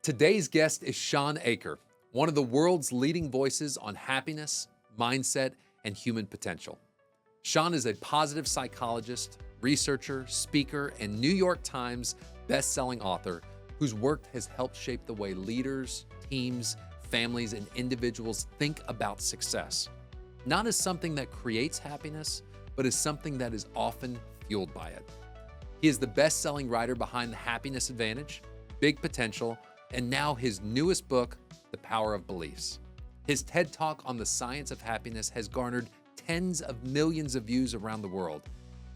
Today's guest is Shawn Achor, one of the world's leading voices on happiness, mindset, and human potential. Shawn is a positive psychologist, researcher, speaker, and New York Times bestselling author whose work has helped shape the way leaders, teams, families, and individuals think about success. Not as something that creates happiness, but as something that is often fueled by it. He is the best-selling writer behind The Happiness Advantage, Big Potential, and now his newest book, The Power of Beliefs. His TED Talk on the science of happiness has garnered tens of millions of views around the world,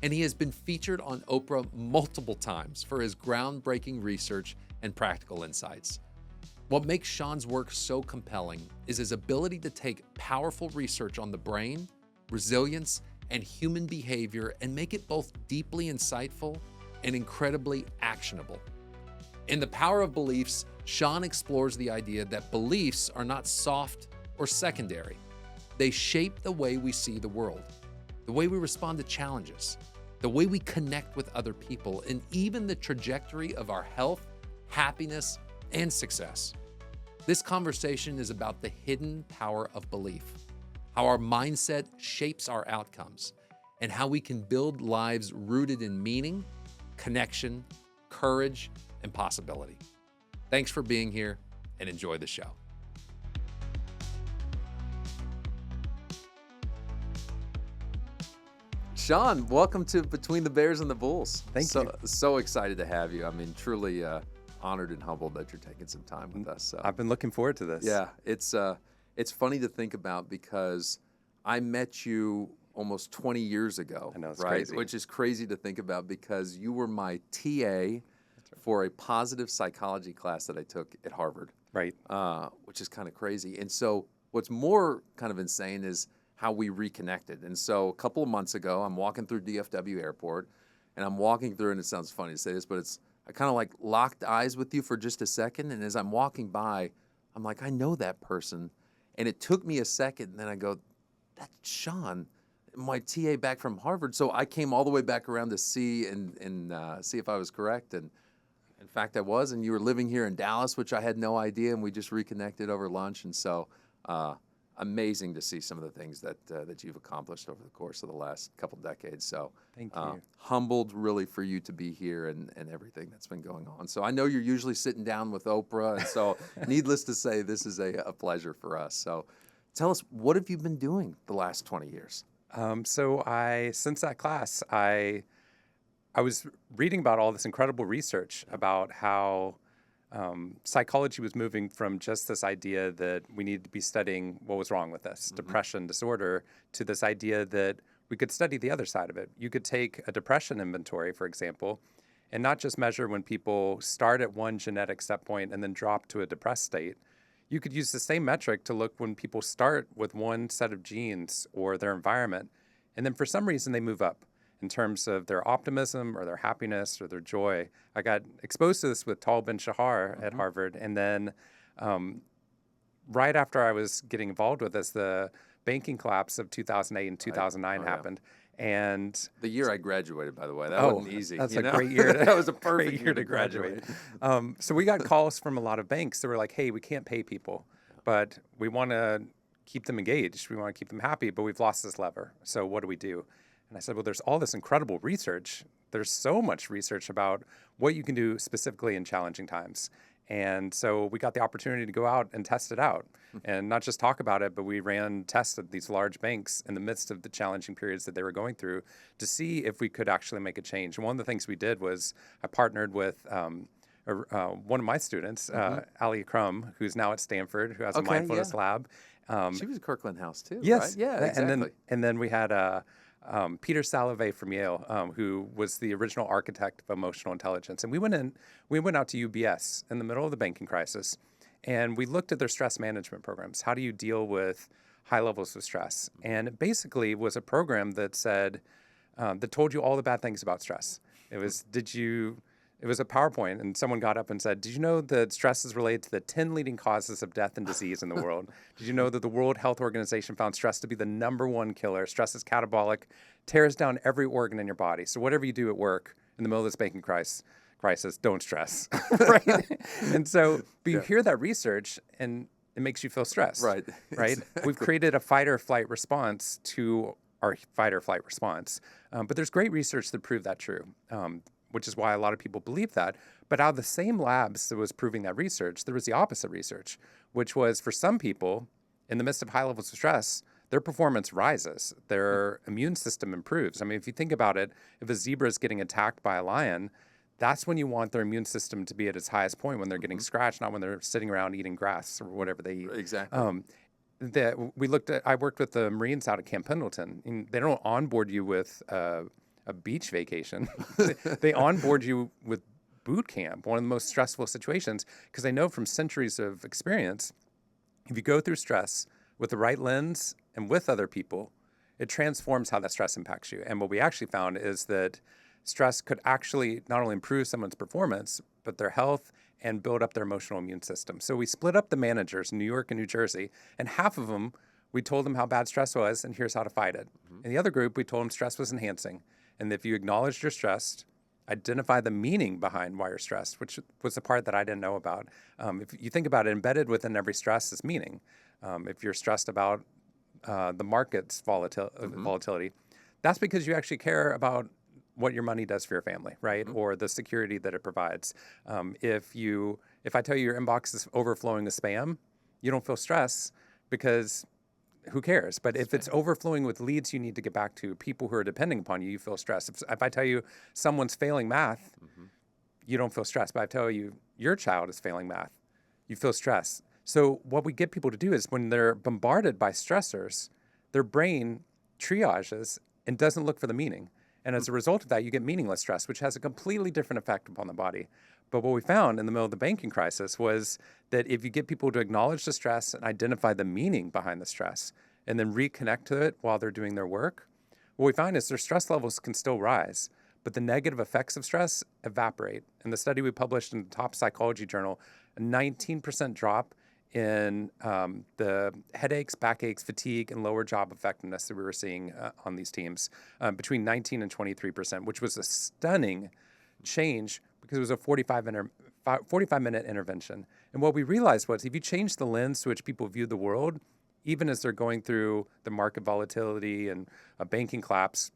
and he has been featured on Oprah multiple times for his groundbreaking research and practical insights. What makes Shawn's work so compelling is his ability to take powerful research on the brain, resilience, and human behavior and make it both deeply insightful and incredibly actionable. In The Power of Beliefs, Shawn explores the idea that beliefs are not soft or secondary. They shape the way we see the world, the way we respond to challenges, the way we connect with other people, and even the trajectory of our health, happiness, and success. This conversation is about the hidden power of belief, how our mindset shapes our outcomes, and how we can build lives rooted in meaning, connection, courage, and possibility. Thanks for being here and enjoy the show. Shawn, welcome to Between the Bears and the Bulls. Thank you. So excited to have you. I mean, truly honored and humbled that you're taking some time with us. So. I've been looking forward to this. Yeah, it's funny to think about because I met you almost 20 years ago. I know, it's right? crazy. Which is crazy to think about because you were my TA for a positive psychology class that I took at Harvard. Right. Which is kind of crazy. And so what's more kind of insane is how we reconnected. And so a couple of months ago, I'm walking through DFW Airport, and I'm walking through, and it sounds funny to say this, but I kind of like locked eyes with you for just a second, and as I'm walking by, I'm like, I know that person. And it took me a second, and then I go, that's Shawn, my TA back from Harvard. So I came all the way back around to see and see if I was correct. And in fact, I was, and you were living here in Dallas, which I had no idea, and we just reconnected over lunch. And so amazing to see some of the things that you've accomplished over the course of the last couple decades. So thank you. Humbled really for you to be here and everything that's been going on. So I know you're usually sitting down with Oprah, and so needless to say, this is a pleasure for us. So tell us, what have you been doing the last 20 years? Since that class, I was reading about all this incredible research about how psychology was moving from just this idea that we needed to be studying what was wrong with us, depression, disorder, to this idea that we could study the other side of it. You could take a depression inventory, for example, and not just measure when people start at one genetic set point and then drop to a depressed state. You could use the same metric to look when people start with one set of genes or their environment, and then for some reason they move up in terms of their optimism or their happiness or their joy. I got exposed to this with Tal Ben-Shahar at Harvard, and then right after I was getting involved with this, the banking collapse of 2008 and 2009 happened. And the year I graduated, by the way, that wasn't easy. That's a great year. That was a perfect year to graduate. So we got calls from a lot of banks that were like, hey, we can't pay people, but we want to keep them engaged. We want to keep them happy, but we've lost this lever. So what do we do? And I said, well, there's all this incredible research. There's so much research about what you can do specifically in challenging times. And so we got the opportunity to go out and test it out and not just talk about it, but we ran tests at these large banks in the midst of the challenging periods that they were going through to see if we could actually make a change. And one of the things we did was I partnered with one of my students, Ali Crum, who's now at Stanford, who has a mindfulness lab. She was at Kirkland House too, yes, right? Yeah, exactly. And then we had Peter Salovey from Yale, who was the original architect of emotional intelligence. And we went out to UBS in the middle of the banking crisis, and we looked at their stress management programs. How do you deal with high levels of stress? And it basically was a program that said, that told you all the bad things about stress. It was, it was a PowerPoint, and someone got up and said, did you know that stress is related to the 10 leading causes of death and disease in the world? Did you know that the World Health Organization found stress to be the #1 killer? Stress is catabolic, tears down every organ in your body. So whatever you do at work in the middle of this banking crisis, crisis, don't stress, right? And so, but you hear that research and it makes you feel stressed, Right. right? Exactly. We've created a fight or flight response to our fight or flight response. But there's great research to prove that true, which is why a lot of people believe that. But out of the same labs that was proving that research, there was the opposite research, which was for some people, in the midst of high levels of stress, their performance rises, their immune system improves. I mean, if you think about it, if a zebra is getting attacked by a lion, that's when you want their immune system to be at its highest point, when they're getting scratched, not when they're sitting around eating grass or whatever they eat. Exactly. I worked with the Marines out at Camp Pendleton, and they don't onboard you with a beach vacation. They onboard you with boot camp, one of the most stressful situations, because they know from centuries of experience, if you go through stress with the right lens and with other people, it transforms how that stress impacts you. And what we actually found is that stress could actually not only improve someone's performance, but their health and build up their emotional immune system. So we split up the managers in New York and New Jersey, and half of them, we told them how bad stress was and here's how to fight it. In the other group, we told them stress was enhancing. And if you acknowledged you're stressed, identify the meaning behind why you're stressed, which was the part that I didn't know about. If you think about it, embedded within every stress is meaning. If you're stressed about the market's volatility, that's because you actually care about what your money does for your family, right? Or the security that it provides. If I tell you your inbox is overflowing with spam, you don't feel stress because who cares? But if it's overflowing with leads you need to get back to, people who are depending upon you, you feel stressed. If I tell you someone's failing math, you don't feel stressed. But I tell you your child is failing math, you feel stressed. So what we get people to do is when they're bombarded by stressors, their brain triages and doesn't look for the meaning. And as a result of that, you get meaningless stress, which has a completely different effect upon the body. But what we found in the middle of the banking crisis was that if you get people to acknowledge the stress and identify the meaning behind the stress, and then reconnect to it while they're doing their work, what we find is their stress levels can still rise, but the negative effects of stress evaporate. In the study we published in the top psychology journal, a 19% drop in the headaches, backaches, fatigue, and lower job effectiveness that we were seeing on these teams, between 19 and 23%, which was a stunning change because it was a 45-minute intervention. And what we realized was if you change the lens to which people view the world, even as they're going through the market volatility and a banking collapse,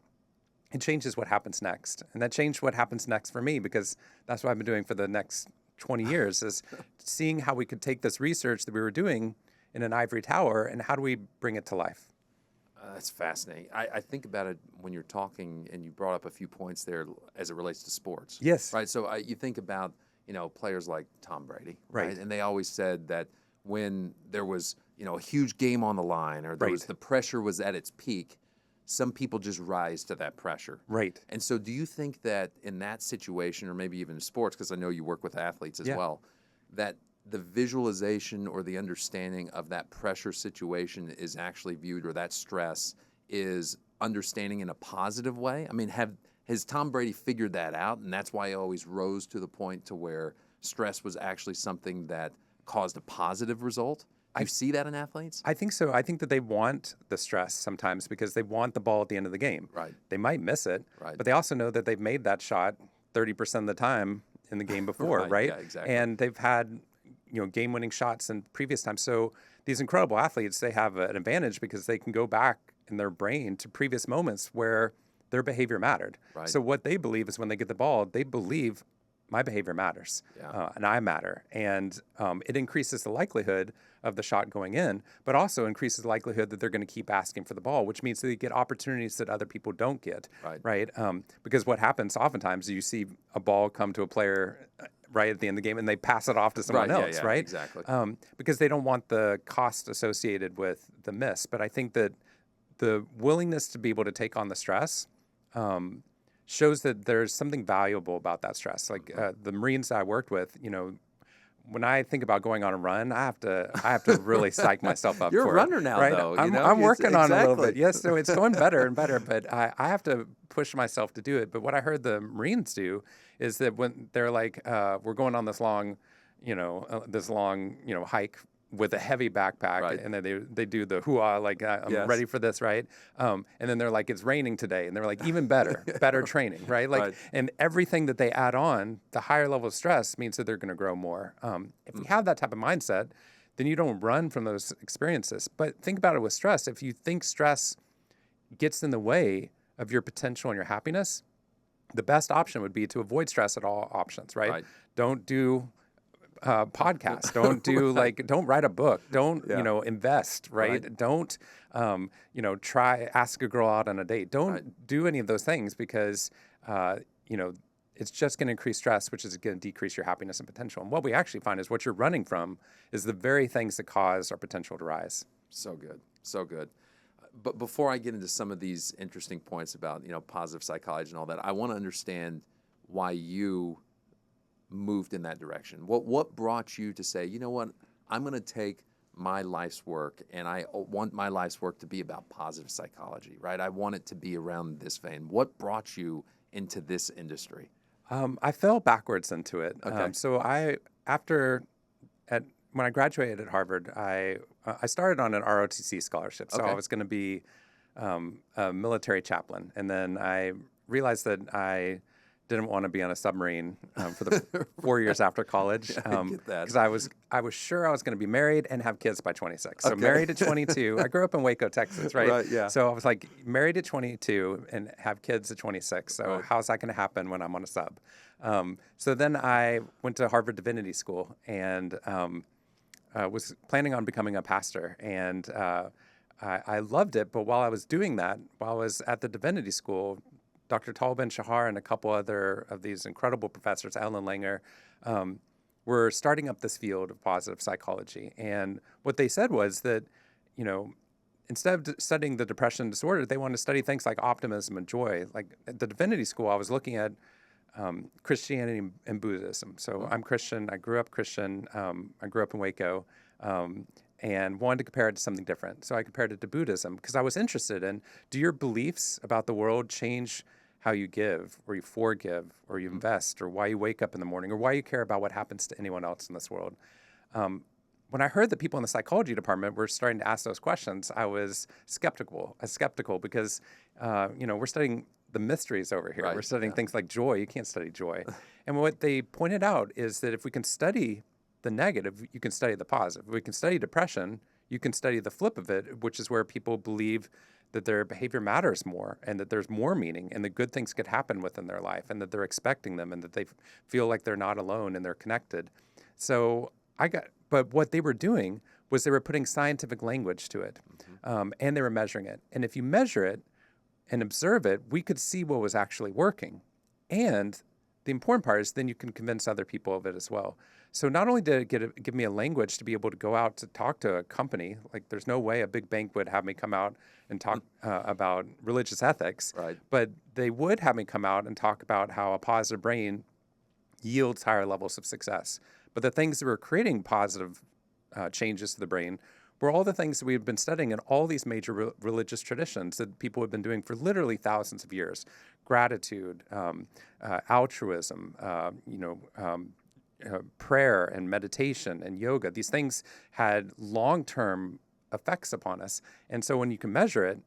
it changes what happens next. And that changed what happens next for me, because that's what I've been doing for the next 20 years, is seeing how we could take this research that we were doing in an ivory tower and how do we bring it to life. That's fascinating. I think about it when you're talking, and you brought up a few points there as it relates to sports. Yes. Right. So you think about, players like Tom Brady. Right. And they always said that when there was, a huge game on the line, or the pressure was at its peak, some people just rise to that pressure. Right. And so do you think that in that situation, or maybe even in sports, because I know you work with athletes as well, that the visualization or the understanding of that pressure situation is actually viewed, or that stress is understanding in a positive way? I mean, has Tom Brady figured that out, and that's why he always rose to the point to where stress was actually something that caused a positive result? Do you see that in athletes? I think so. I think that they want the stress sometimes because they want the ball at the end of the game. Right. They might miss it, Right. but they also know that they've made that shot 30% of the time in the game before, right? Yeah, exactly. And they've had game-winning shots in previous times. So these incredible athletes, they have an advantage because they can go back in their brain to previous moments where their behavior mattered. Right. So what they believe is when they get the ball, they believe my behavior matters, and I matter. And it increases the likelihood of the shot going in, but also increases the likelihood that they're going to keep asking for the ball, which means they get opportunities that other people don't get, right? Because what happens oftentimes, you see a ball come to a player right at the end of the game, and they pass it off to someone else, right? Exactly. Because they don't want the cost associated with the miss. But I think that the willingness to be able to take on the stress shows that there's something valuable about that stress. Like the Marines that I worked with, when I think about going on a run, I have to really psych myself up. You're for a runner it, now, right? though. I'm working on it a little bit. Yes, so it's going better and better. But I have to push myself to do it. But what I heard the Marines do is that when they're like, we're going on this long, hike with a heavy backpack, Right. and then they do the hoo-ah, like I'm Yes. ready for this, right? And then they're like, it's raining today, and they're like, even better, better training, right? Like, Right. and everything that they add on, the higher level of stress means that they're going to grow more. If we have that type of mindset, then you don't run from those experiences. But think about it with stress. If you think stress gets in the way of your potential and your happiness, the best option would be to avoid stress at all options, right? Right. Don't do podcasts. Don't do don't write a book. Don't, Yeah. invest, right? Right. Don't, try, ask a girl out on a date. Don't Right. do any of those things because, it's just going to increase stress, which is going to decrease your happiness and potential. And what we actually find is what you're running from is the very things that cause our potential to rise. So good. So good. But before I get into some of these interesting points about, positive psychology and all that, I want to understand why you moved in that direction. What brought you to say, you know what, I'm going to take my life's work and I want my life's work to be about positive psychology, right? I want it to be around this vein. What brought you into this industry? I fell backwards into it. Okay. So when I graduated at Harvard, I started on an ROTC scholarship. So Okay. I was going to be a military chaplain, and then I realized that I didn't want to be on a submarine for the 4 years after college I get that. because I was sure I was going to be married and have kids by 26. So Okay. married at 22. I grew up in Waco, Texas, right? Right, yeah. So I was like married at 22 and have kids at 26. So Right. how's that going to happen when I'm on a sub? So then I went to Harvard Divinity School and was planning on becoming a pastor. And I loved it. But while I was doing that, while I was at the Divinity School, Dr. Tal Ben-Shahar and a couple other of these incredible professors, Alan Langer, were starting up this field of positive psychology. And what they said was that, instead of studying the depression disorder, they wanted to study things like optimism and joy. Like at the Divinity School, I was looking at Christianity and Buddhism. So I'm Christian. I grew up Christian. I grew up in Waco. And wanted to compare it to something different. So I compared it to Buddhism because I was interested in, do your beliefs about the world change how you give or you forgive or you invest or why you wake up in the morning or why you care about what happens to anyone else in this world? When I heard that people in the psychology department were starting to ask those questions, I was skeptical because, we're studying the mysteries over here. Right, We're studying yeah. things like joy. You can't study joy. And what they pointed out is that if we can study the negative, you can study the positive. If we can study depression, you can study the flip of it, which is where people believe that their behavior matters more and that there's more meaning and that good things could happen within their life and that they're expecting them and that they feel like they're not alone and they're connected. So but what they were doing was they were putting scientific language to it, and they were measuring it. And if you measure it and observe it, we could see what was actually working. And the important part is then you can convince other people of it as well. So not only did it give me a language to be able to go out to talk to a company, like there's no way a big bank would have me come out and talk about religious ethics, Right. but they would have me come out and talk about how a positive brain yields higher levels of success. But the things that were creating positive changes to the brain were all the things that we've been studying in all these major religious traditions that people have been doing for literally thousands of years. Gratitude, altruism, prayer and meditation and yoga. These things had long-term effects upon us. And so when you can measure it,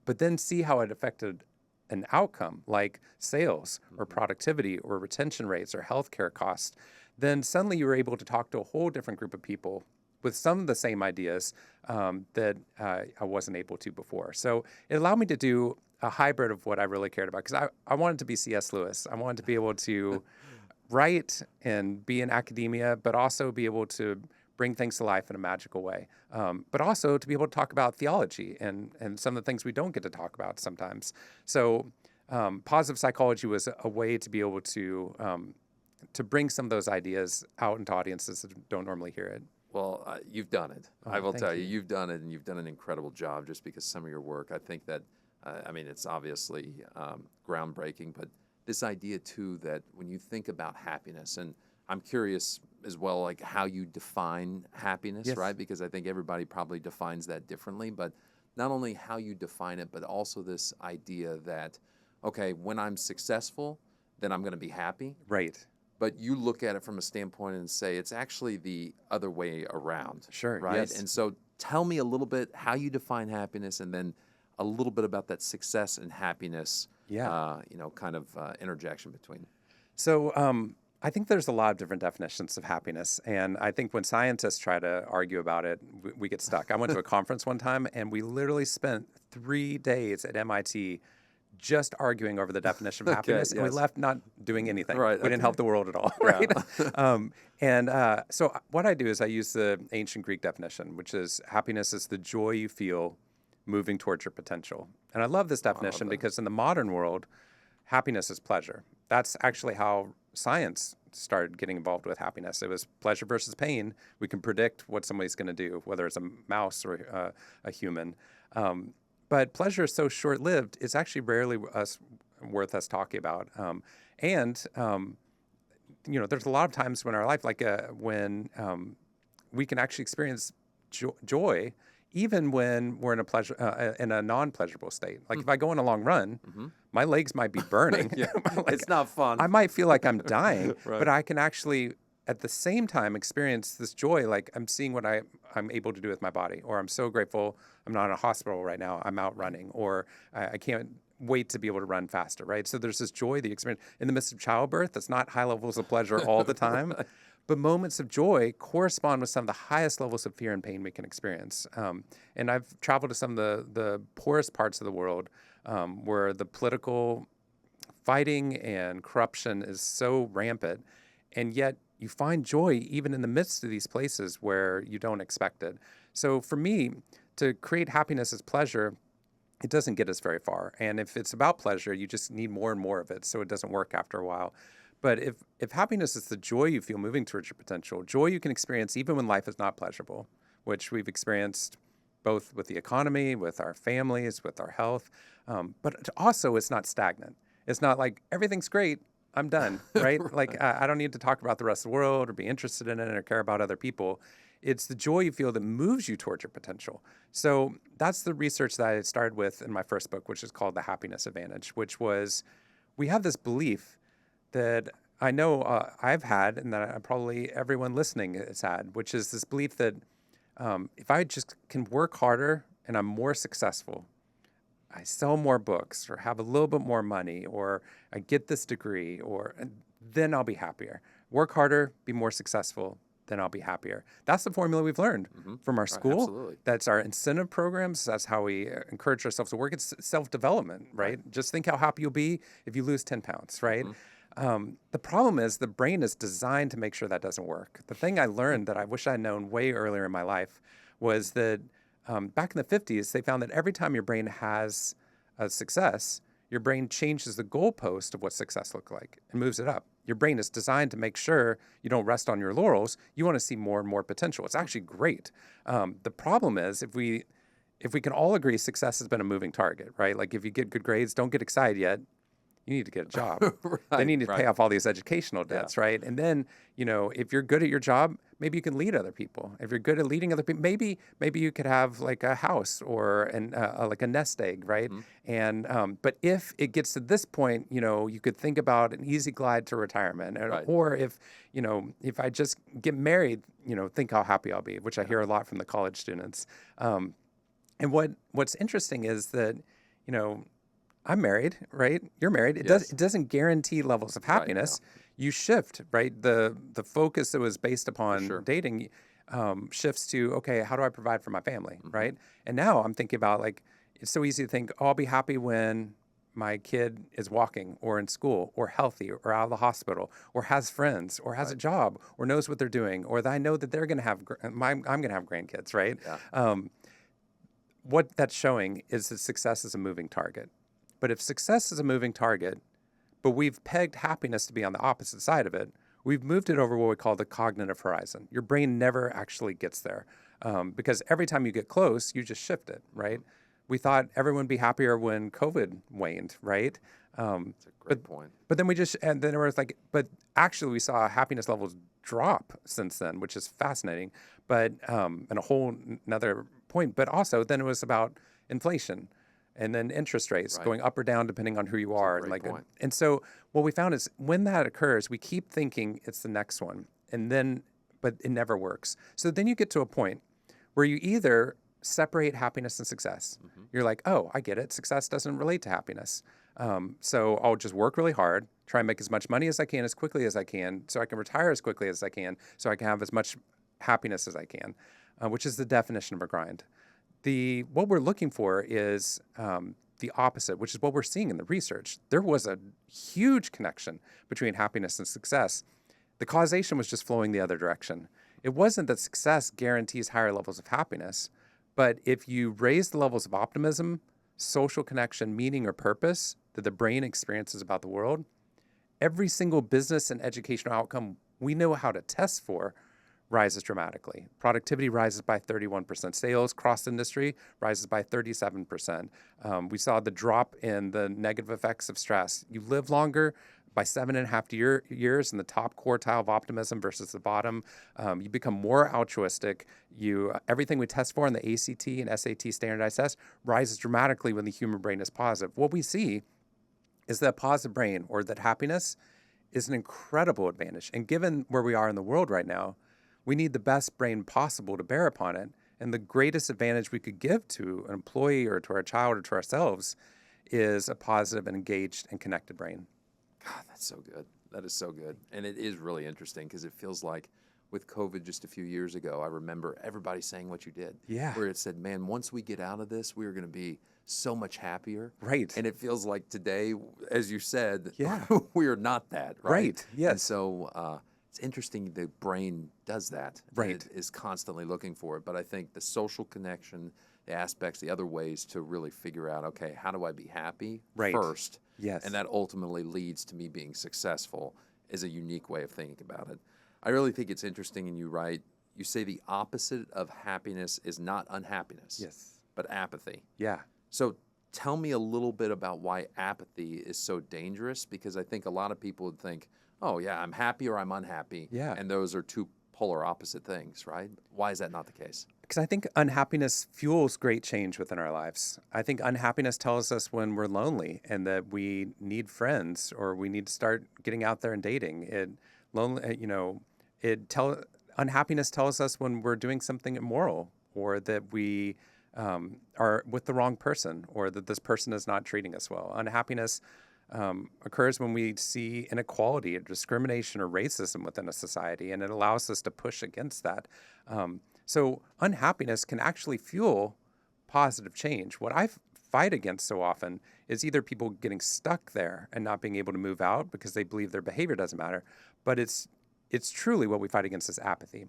but then see how it affected an outcome like sales or productivity or retention rates or healthcare costs, then suddenly you were able to talk to a whole different group of people with some of the same ideas that I wasn't able to before. So it allowed me to do a hybrid of what I really cared about because I wanted to be C.S. Lewis. I wanted to be able to write and be in academia, but also be able to bring things to life in a magical way. But also to be able to talk about theology and some of the things we don't get to talk about sometimes. So positive psychology was a way to be able to bring some of those ideas out into audiences that don't normally hear it. Well, you've done it. I will thank tell you, you. you've done it, and you've done an incredible job just because some of your work, I think that, it's obviously groundbreaking, but this idea, too, that when you think about happiness, and I'm curious as well, like how you define happiness, Yes. right? Because I think everybody probably defines that differently, but not only how you define it, but also this idea that, okay, when I'm successful, then I'm going to be happy. Right. but you look at it from a standpoint and say it's actually the other way around. Sure, Right. yes. And so tell me a little bit how you define happiness, and then a little bit about that success and happiness, Yeah. kind of interjection between. So I think there's a lot of different definitions of happiness. And I think when scientists try to argue about it, we get stuck. I went to a conference one time and we literally spent 3 days at MIT just arguing over the definition of happiness. And we yes. left not doing anything. Right, We didn't okay. help the world at all, right? So what I do is I use the ancient Greek definition, which is happiness is the joy you feel moving towards your potential. And I love this definition that. because in the modern world, happiness is pleasure. That's actually how science started getting involved with happiness. It was pleasure versus pain. We can predict what somebody's going to do, whether it's a mouse or a human. But pleasure is so short-lived, it's actually rarely worth us talking about. There's a lot of times in our life, when we can actually experience joy, even when we're in a non-pleasurable state. Like if I go on a long run, my legs might be burning. It's not fun. I might feel like I'm dying, Right. but I can actually, at the same time, experience this joy. Like I'm seeing what I'm able to do with my body, or I'm so grateful I'm not in a hospital right now. I'm out running, or I can't wait to be able to run faster, right? So there's this joy, the experience in the midst of childbirth. That's not high levels of pleasure all the time. But moments of joy correspond with some of the highest levels of fear and pain we can experience. And I've traveled to some of the poorest parts of the world where the political fighting and corruption is so rampant. And yet you find joy even in the midst of these places where you don't expect it. So for me, to create happiness as pleasure, it doesn't get us very far. And if it's about pleasure, you just need more and more of it, so it doesn't work after a while. But if happiness is the joy you feel moving towards your potential, joy you can experience even when life is not pleasurable, which we've experienced both with the economy, with our families, with our health. But also, it's not stagnant. It's not like everything's great, I'm done, right? Like I don't need to talk about the rest of the world or be interested in it or care about other people. It's the joy you feel that moves you towards your potential. So that's the research that I started with in my first book, which is called The Happiness Advantage, which was we have this belief that I know I've had, and that probably everyone listening has had, which is this belief that if I just can work harder and I'm more successful, I sell more books or have a little bit more money or I get this degree, then I'll be happier. Work harder, be more successful, then I'll be happier. That's the formula we've learned from our school. Absolutely. That's our incentive programs. That's how we encourage ourselves to work. It's self-development, right? Just think how happy you'll be if you lose 10 pounds, right? The problem is the brain is designed to make sure that doesn't work. The thing I learned that I wish I'd known way earlier in my life was that back in the 50s, they found that every time your brain has a success, your brain changes the goalpost of what success looks like and moves it up. Your brain is designed to make sure you don't rest on your laurels. You want to see more and more potential. It's actually great. The problem is if we can all agree success has been a moving target, right? Like if you get good grades, don't get excited yet. You need to get a job. Then you need to pay off all these educational debts, right? And then, if you're good at your job, maybe you can lead other people. If you're good at leading other people, maybe you could have like a house or like a nest egg, right? And but if it gets to this point, you could think about an easy glide to retirement, or if I just get married, think how happy I'll be, which I hear a lot from the college students. And what's interesting is that I'm married, right? You're married. It doesn't guarantee levels of happiness. You shift, right? The focus that was based upon dating shifts to, okay, how do I provide for my family, right? And now I'm thinking about like, it's so easy to think, oh, I'll be happy when my kid is walking or in school or healthy or out of the hospital or has friends or has a job or knows what they're doing, or that I know that they're going to have, I'm going to have grandkids, right? What that's showing is that success is a moving target. But if success is a moving target, but we've pegged happiness to be on the opposite side of it, we've moved it over what we call the cognitive horizon. Your brain never actually gets there because every time you get close, you just shift it, right? We thought everyone would be happier when COVID waned, right? That's a great point. But then and then it was like, but actually we saw happiness levels drop since then, which is fascinating. But and a whole another point. But also then it was about inflation. and then interest rates Right. going up or down depending on who you are. great point. And so what we found is when that occurs, we keep thinking it's the next one, but it never works. So then you get to a point where you either separate happiness and success. You're like, oh, I get it. Success doesn't relate to happiness. So I'll just work really hard, try and make as much money as I can as quickly as I can, so I can retire as quickly as I can, so I can have as much happiness as I can, which is the definition of a grind. What we're looking for is the opposite, which is what we're seeing in the research. There was a huge connection between happiness and success. The causation was just flowing the other direction. It wasn't that success guarantees higher levels of happiness, but if you raise the levels of optimism, social connection, meaning, or purpose that the brain experiences about the world, every single business and educational outcome we know how to test for rises dramatically. Productivity rises by 31%. Sales cross-industry rises by 37%. We saw the drop in the negative effects of stress. You live longer by 7.5 years in the top quartile of optimism versus the bottom. You become more altruistic. Everything we test for in the ACT and SAT standardized test rises dramatically when the human brain is positive. What we see is that positive brain, or that happiness, is an incredible advantage. And given where we are in the world right now, we need the best brain possible to bear upon it. And the greatest advantage we could give to an employee or to our child or to ourselves is a positive and engaged and connected brain. God, that's so good. That is so good. And it is really interesting because it feels like with COVID just a few years ago, I remember everybody saying what you did. Yeah. Where it said, man, once we get out of this, we're going to be so much happier. Right. And it feels like today, as you said, Yeah. we are not that, right? Right. Yes. And so it's interesting the brain does that. Right. It is constantly looking for it. But I think the social connection, the aspects, the other ways to really figure out, okay, how do I be happy first? Yes. And that ultimately leads to me being successful is a unique way of thinking about it. I really think it's interesting, and you say the opposite of happiness is not unhappiness. Yes. But apathy. Yeah. So tell me a little bit about why apathy is so dangerous, because I think a lot of people would think, oh yeah, I'm happy or I'm unhappy. Yeah. And those are two polar opposite things, right? Why is that not the case? Because I think unhappiness fuels great change within our lives. I think unhappiness tells us when we're lonely and that we need friends, or we need to start getting out there and dating. Unhappiness tells us when we're doing something immoral, or that we are with the wrong person, or that this person is not treating us well. Unhappiness occurs when we see inequality or discrimination or racism within a society, and it allows us to push against that. So unhappiness can actually fuel positive change. What I fight against so often is either people getting stuck there and not being able to move out because they believe their behavior doesn't matter, but it's truly what we fight against is apathy,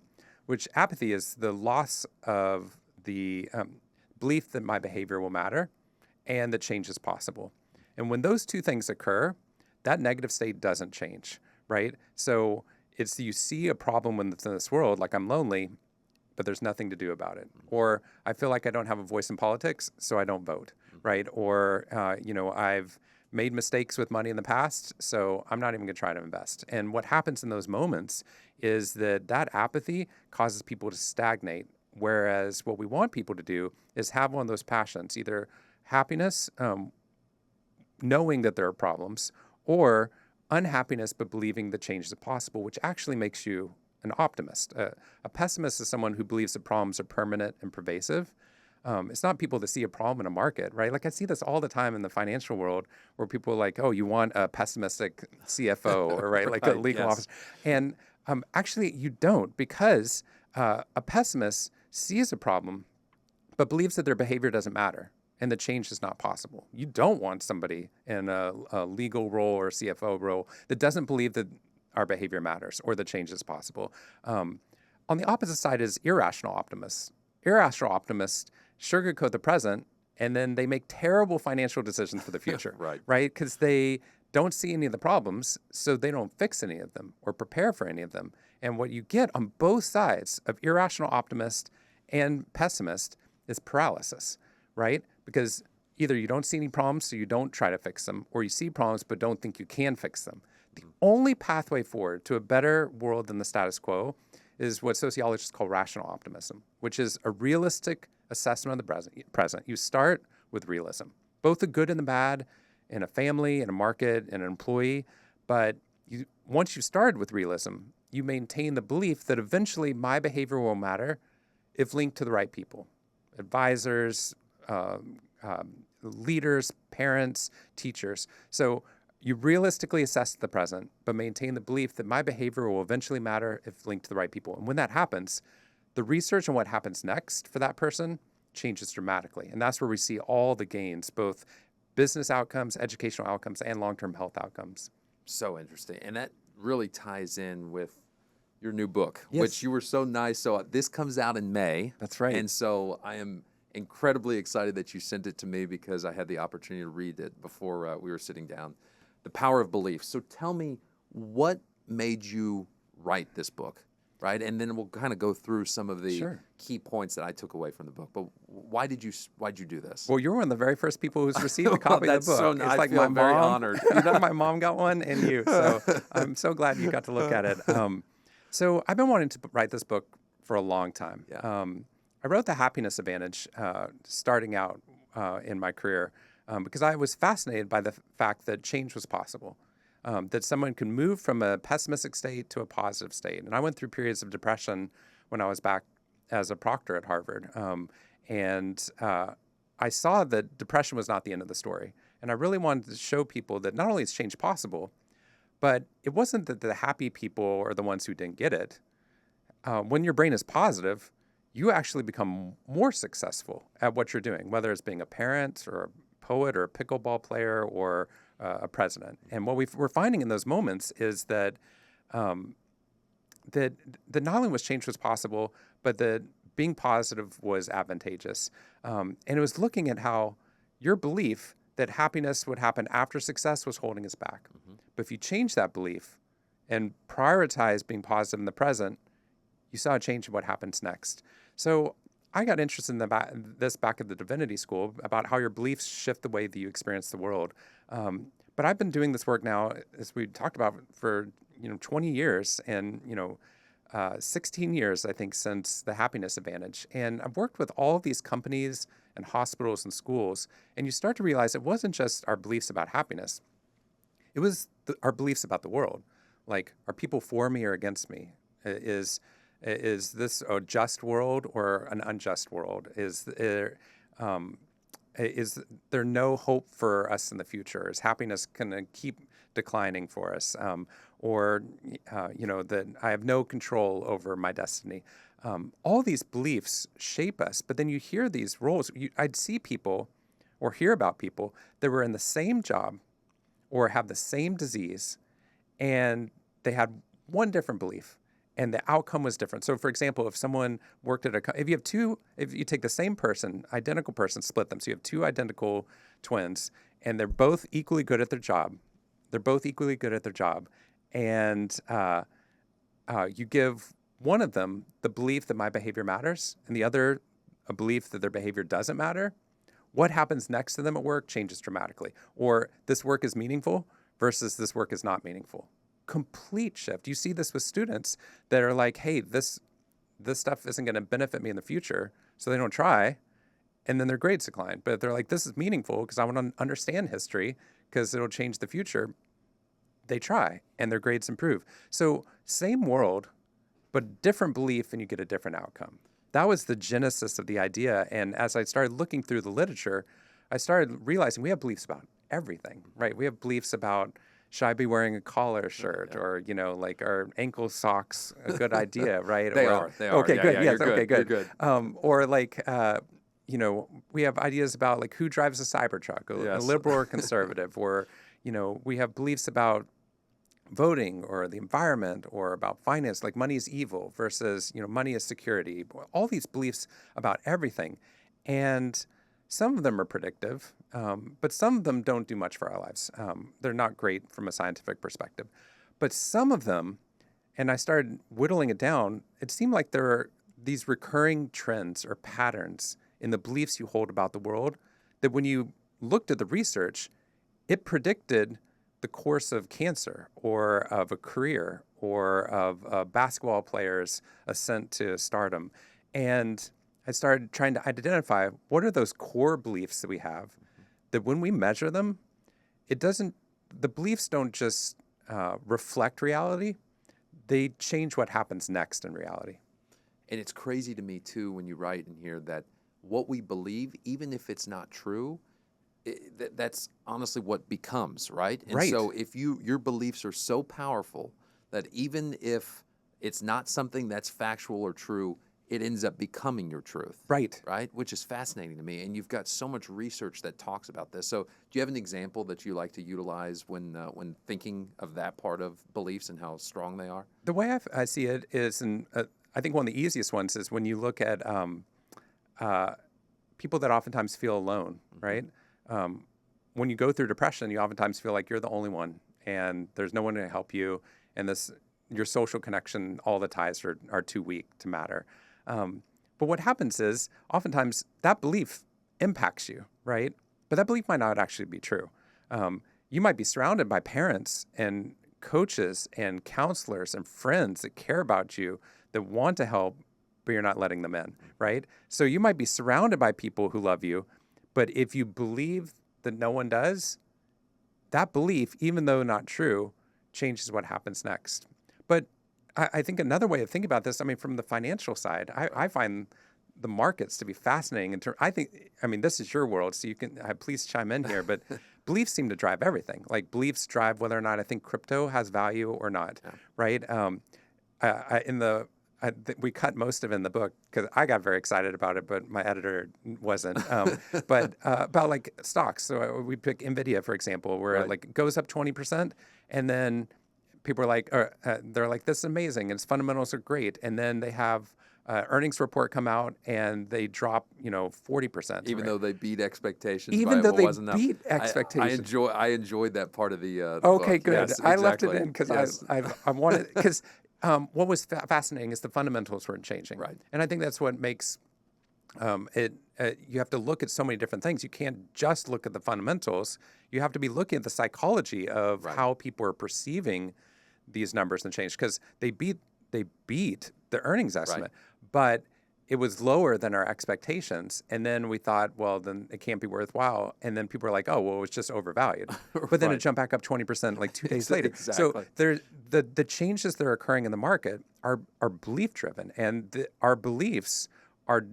which apathy is the loss of the belief that my behavior will matter and that change is possible. And when those two things occur, that negative state doesn't change, right? So you see a problem within this world, like I'm lonely, but there's nothing to do about it. Or I feel like I don't have a voice in politics, so I don't vote, right? Or, I've made mistakes with money in the past, so I'm not even gonna try to invest. And what happens in those moments is that apathy causes people to stagnate, whereas what we want people to do is have one of those passions, either happiness, knowing that there are problems, or unhappiness but believing that change is possible, which actually makes you an optimist. A pessimist is someone who believes that problems are permanent and pervasive. It's not people that see a problem in a market, right? Like I see this all the time in the financial world where people are like, oh, you want a pessimistic CFO, or right, like a legal officer. And actually you don't, because a pessimist sees a problem but believes that their behavior doesn't matter and the change is not possible. You don't want somebody in a legal role or CFO role that doesn't believe that our behavior matters or the change is possible. On the opposite side is irrational optimists. Irrational optimists sugarcoat the present, and then they make terrible financial decisions for the future, right? Because they don't see any of the problems, so they don't fix any of them or prepare for any of them. And what you get on both sides of irrational optimist and pessimist is paralysis, right? Because either you don't see any problems, so you don't try to fix them, or you see problems but don't think you can fix them. The only pathway forward to a better world than the status quo is what sociologists call rational optimism, which is a realistic assessment of the present. You start with realism. both the good and the bad in a family, in a market, in an employee. But once you started with realism, you maintain the belief that eventually my behavior will matter if linked to the right people, advisors, leaders, parents, teachers. So you realistically assess the present, but maintain the belief that my behavior will eventually matter if linked to the right people. And when that happens, the research on what happens next for that person changes dramatically. And that's where we see all the gains, both business outcomes, educational outcomes, and long-term health outcomes. So interesting. And that really ties in with your new book, Yes. which you were so nice. So this comes out in May. That's right. And so I am incredibly excited that you sent it to me because I had the opportunity to read it before we were sitting down. The Power of Belief. So tell me, what made you write this book, right? And then we'll kind of go through some of the key points that I took away from the book. But why'd you do this? Well, you're one of the very first people who's received a copy of the book. So It's I like feel very honored. My mom got one, and you. So I'm so glad you got to look at it. So I've been wanting to write this book for a long time. Yeah. I wrote The Happiness Advantage starting out in my career because I was fascinated by the fact that change was possible, that someone could move from a pessimistic state to a positive state. And I went through periods of depression when I was back as a proctor at Harvard. And I saw that depression was not the end of the story. And I really wanted to show people that not only is change possible, but it wasn't that the happy people are the ones who didn't get it. When your brain is positive, you actually become more successful at what you're doing, whether it's being a parent or a poet or a pickleball player or a president. And what we're finding in those moments is that that not only was change was possible, but that being positive was advantageous. And it was looking at how your belief that happiness would happen after success was holding us back. Mm-hmm. But if you change that belief and prioritize being positive in the present, you saw a change in what happens next. So I got interested in this back at the Divinity School about how your beliefs shift the way that you experience the world. But I've been doing this work now, as we talked about, for 20 years, and 16 years, I think, since the Happiness Advantage. And I've worked with all of these companies and hospitals and schools, and you start to realize it wasn't just our beliefs about happiness. It was our beliefs about the world. Like, are people for me or against me? Is this a just world or an unjust world? Is there no hope for us in the future? Is happiness going to keep declining for us? That I have no control over my destiny. All these beliefs shape us, but then you hear these roles. I'd see people or hear about people that were in the same job or have the same disease, and they had one different belief, and the outcome was different. So, for example, if someone worked at if you take the same person, identical person, split them. So you have two identical twins, and they're both equally good at their job. And you give one of them the belief that my behavior matters, and the other a belief that their behavior doesn't matter. What happens next to them at work changes dramatically. Or this work is meaningful versus this work is not meaningful. Complete shift. You see this with students that are like, hey, this stuff isn't going to benefit me in the future, so they don't try, and then their grades decline. But they're like, this is meaningful because I want to understand history because it'll change the future. They try, and their grades improve. So same world, but different belief, and you get a different outcome. That was the genesis of the idea. And as I started looking through the literature, I started realizing we have beliefs about everything, right? We have beliefs about, should I be wearing a collar shirt? Yeah. Or, are ankle socks a good idea, right? They are. Okay, yeah, good. Yeah, Yes, okay, good. You're good. We have ideas about who drives a Cybertruck, a liberal or conservative, or, we have beliefs about voting or the environment or about finance, like money is evil versus, money is security, all these beliefs about everything. And some of them are predictive, but some of them don't do much for our lives. They're not great from a scientific perspective. But some of them, and I started whittling it down, it seemed like there are these recurring trends or patterns in the beliefs you hold about the world that when you looked at the research, it predicted the course of cancer or of a career or of a basketball player's ascent to stardom. And I started trying to identify what are those core beliefs that we have that when we measure them, the beliefs don't just reflect reality, they change what happens next in reality. And it's crazy to me, too, when you write in here that what we believe, even if it's not true, that's honestly what becomes, right? And Right. so if your beliefs are so powerful that even if it's not something that's factual or true, it ends up becoming your truth. Right. Right? Which is fascinating to me. And you've got so much research that talks about this. So do you have an example that you like to utilize when thinking of that part of beliefs and how strong they are? The way I see it is, and I think one of the easiest ones is when you look at people that oftentimes feel alone, right? When you go through depression, you oftentimes feel like you're the only one, and there's no one to help you, and your social connection, all the ties are too weak to matter. But what happens is, oftentimes that belief impacts you, right? But that belief might not actually be true. You might be surrounded by parents and coaches and counselors and friends that care about you, that want to help, but you're not letting them in, right? So you might be surrounded by people who love you, but if you believe that no one does, that belief, even though not true, changes what happens next. But I think another way of thinking about this, I mean, from the financial side, I find the markets to be fascinating. This is your world, so you can please chime in here, but beliefs seem to drive everything. Like beliefs drive whether or not I think crypto has value or not, right? We cut most of it in the book because I got very excited about it, but my editor wasn't. But about like stocks. So we pick NVIDIA, for example, where it like goes up 20%, and then people are like, they're like, this is amazing, and its fundamentals are great. And then they have earnings report come out, and they drop, 40%. Even though they beat expectations. Even by though they wasn't enough. beat expectations. I enjoyed that part of the Okay, book. good. Yes, I left exactly. it in because Yes. I wanted, because what was fascinating is the fundamentals weren't changing. Right. And I think that's what makes you have to look at so many different things. You can't just look at the fundamentals. You have to be looking at the psychology of how people are perceiving these numbers and change, because they beat the earnings estimate, but it was lower than our expectations. And then we thought, well, then it can't be worthwhile. And then people are like, oh, well, it's just overvalued. But then it jumped back up 20% like 2 days later. Exactly. So the changes that are occurring in the market are belief driven, and our beliefs are,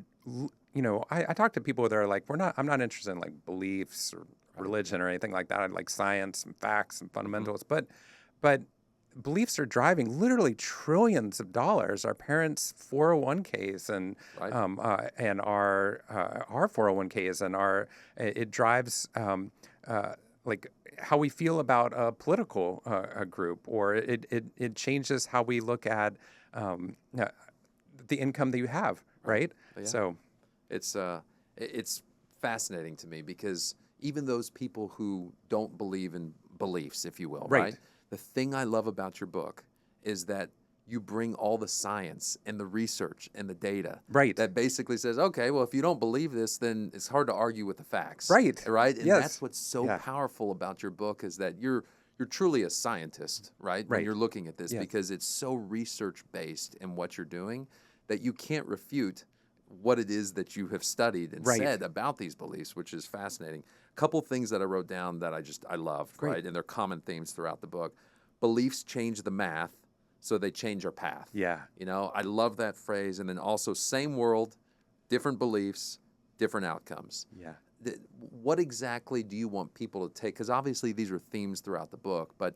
I talk to people that are like, I'm not interested in like beliefs or religion or anything like that. I like science and facts and fundamentals, but beliefs are driving literally trillions of dollars. Our parents' 401ks and our 401ks, and it drives like how we feel about a political group, or it changes how we look at the income that you have, right? Yeah. So it's fascinating to me, because even those people who don't believe in beliefs, if you will, right? The thing I love about your book is that you bring all the science and the research and the data that basically says, okay, well, if you don't believe this, then it's hard to argue with the facts. Right? And that's what's so powerful about your book, is that you're truly a scientist, right? When you're looking at this, because it's so research-based in what you're doing that you can't refute what it is that you have studied and said about these beliefs, which is fascinating. A couple things that I wrote down that I loved, right? And they're common themes throughout the book. Beliefs change the math, so they change our path. Yeah. I love that phrase. And then also, same world, different beliefs, different outcomes. Yeah. What exactly do you want people to take? Because obviously these are themes throughout the book, but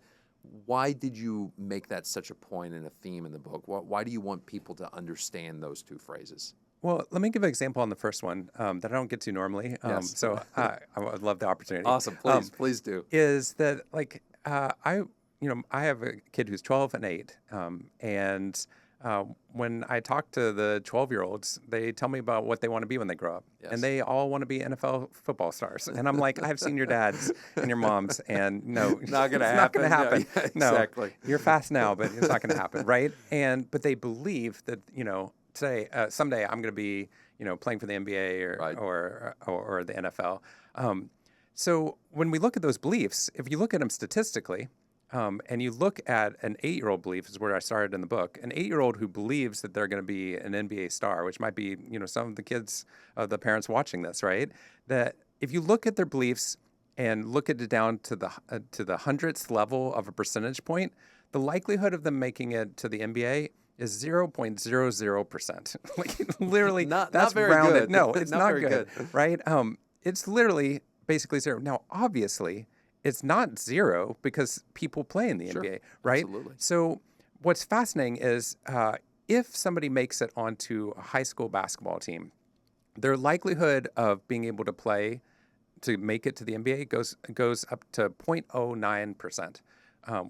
why did you make that such a point and a theme in the book? Why do you want people to understand those two phrases? Well, let me give an example on the first one that I don't get to normally. So I would love the opportunity. Awesome. Please do. Is that like I have a kid who's 12 and 8, and when I talk to the 12-year-olds, they tell me about what they want to be when they grow up, and they all want to be NFL football stars. And I'm like, I've seen your dads and your moms, and no, not going to happen. Not going to happen. Yeah, exactly. No, you're fast now, but it's not going to happen, right? But they believe that someday I'm going to be playing for the NBA or the NFL. So when we look at those beliefs, if you look at them statistically, and you look at an 8-year-old belief, is where I started in the book, an 8-year-old who believes that they're going to be an NBA star, which might be, some of the kids, the parents watching this, right? That if you look at their beliefs, and look at it down to the hundredths level of a percentage point, the likelihood of them making it to the NBA is 0.00%. Like literally, Not that's very rounded. good. No, it's Not not very good, good. right? It's literally basically zero. Now, obviously, it's not zero because people play in the Sure. NBA, right? Absolutely. So what's fascinating is if somebody makes it onto a high school basketball team, their likelihood of being able to play to make it to the NBA goes up to 0.09%,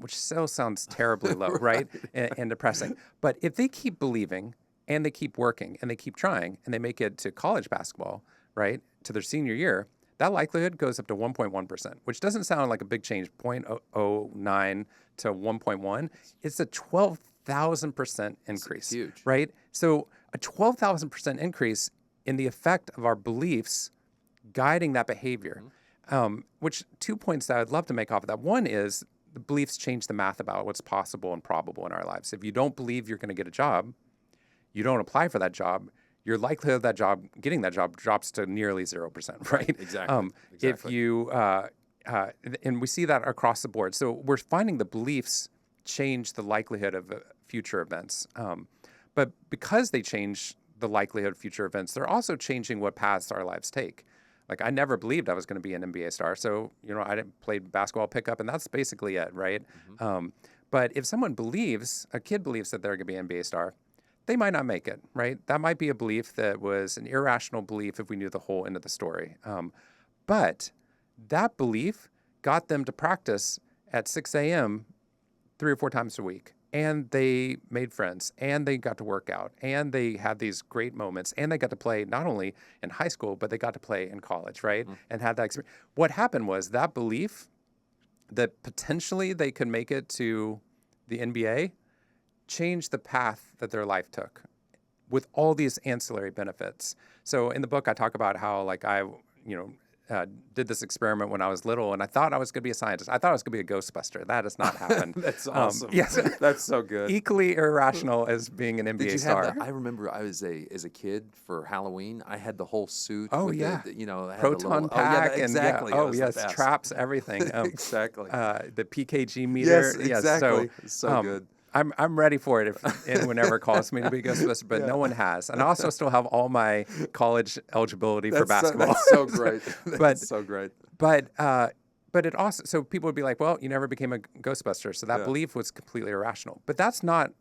which still sounds terribly low, right? And depressing. But if they keep believing and they keep working and they keep trying and they make it to college basketball, right, to their senior year, that likelihood goes up to 1.1%, which doesn't sound like a big change, 0.09 to 1.1. It's a 12,000% increase, It's huge. right? So a 12,000% increase in the effect of our beliefs guiding that behavior, which 2 points that I'd love to make off of that. One is the beliefs change the math about what's possible and probable in our lives. If you don't believe you're going to get a job, you don't apply for that job, your likelihood of that job, getting that job drops to nearly 0%, right? Exactly. If you, and we see that across the board. So we're finding the beliefs change the likelihood of future events. But because they change the likelihood of future events, they're also changing what paths our lives take. Like I never believed I was going to be an NBA star. So, I didn't play basketball pickup and that's basically it, right? But if someone believes, a kid believes that they're going to be an NBA star, they might not make it, right? That might be a belief that was an irrational belief if we knew the whole end of the story. But that belief got them to practice at 6 a.m. 3 or 4 times a week. And they made friends, and they got to work out, and they had these great moments, and they got to play not only in high school, but they got to play in college, right? And had that experience. What happened was that belief that potentially they could make it to the NBA changed the path that their life took with all these ancillary benefits. So in the book, I talk about how like I, did this experiment when I was little, and I thought I was going to be a scientist. I thought I was going to be a Ghostbuster. That has not happened. That's awesome. Yes, That's so good. Equally irrational as being an NBA Did you star. have that? I remember I was as a kid for Halloween. I had the whole suit. Oh with yeah, I had the proton little, pack and exactly. It Oh was the yes, best. traps, everything. Exactly. The PKG meter. Yes, exactly. So So good. I'm ready for it if anyone ever calls me to be a Ghostbuster, but no one has. And I also still have all my college eligibility for basketball. That's so great. That's so great. But it also, so people would be like, well, you never became a Ghostbuster. So that belief was completely irrational. But that's not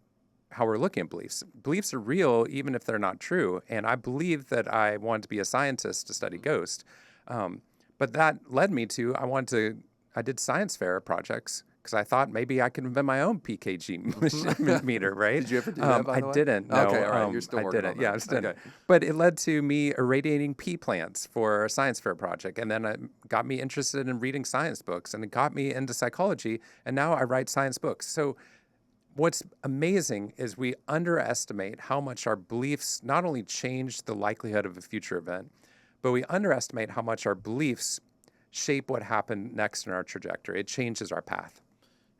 how we're looking at beliefs. Beliefs are real, even if they're not true. And I believe that I wanted to be a scientist to study ghosts. But that led me to, I did science fair projects because I thought maybe I could invent my own PKG meter, right? Did you ever do that, by the way? I didn't. No, Okay, all right. You're still I working didn't. on that. Yeah, I still Okay. But it led to me irradiating pea plants for a science fair project. And then it got me interested in reading science books, and it got me into psychology. And now I write science books. So what's amazing is we underestimate how much our beliefs not only change the likelihood of a future event, but we underestimate how much our beliefs shape what happened next in our trajectory. It changes our path.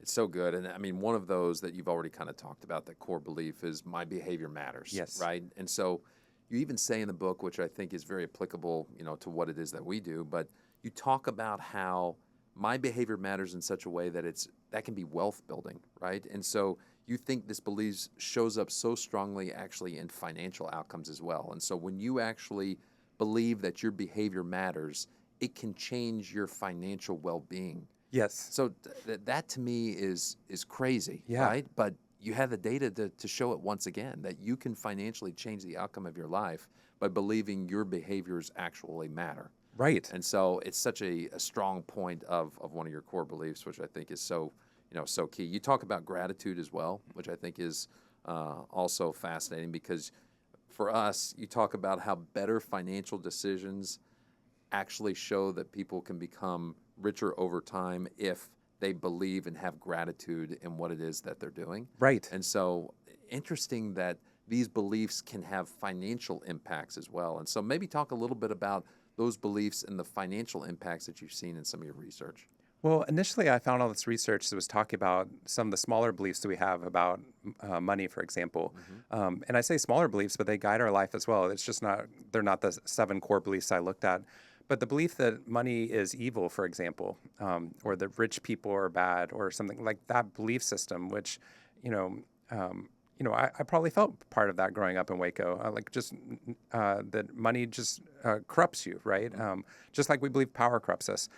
It's so good. And I mean, one of those that you've already kind of talked about, that core belief, is my behavior matters. Yes. Right. And so you even say in the book, which I think is very applicable, to what it is that we do, but you talk about how my behavior matters in such a way that that can be wealth building, right? And so you think this belief shows up so strongly actually in financial outcomes as well. And so when you actually believe that your behavior matters, it can change your financial well-being. Yes. So that to me is crazy, Yeah. right? But you have the data to show it once again, that you can financially change the outcome of your life by believing your behaviors actually matter. Right. And so it's such a strong point of one of your core beliefs, which I think is so key. You talk about gratitude as well, which I think is also fascinating, because for us, you talk about how better financial decisions actually show that people can become richer over time if they believe and have gratitude in what it is that they're doing. Right. And so interesting that these beliefs can have financial impacts as well. And so maybe talk a little bit about those beliefs and the financial impacts that you've seen in some of your research. Well, initially I found all this research that was talking about some of the smaller beliefs that we have about money, for example. And I say smaller beliefs, but they guide our life as well. It's just they're not the 7 core beliefs I looked at. But the belief that money is evil, for example, or that rich people are bad, or something like that belief system, which, you know, I probably felt part of that growing up in Waco, that money just corrupts you, right? Just like we believe power corrupts us.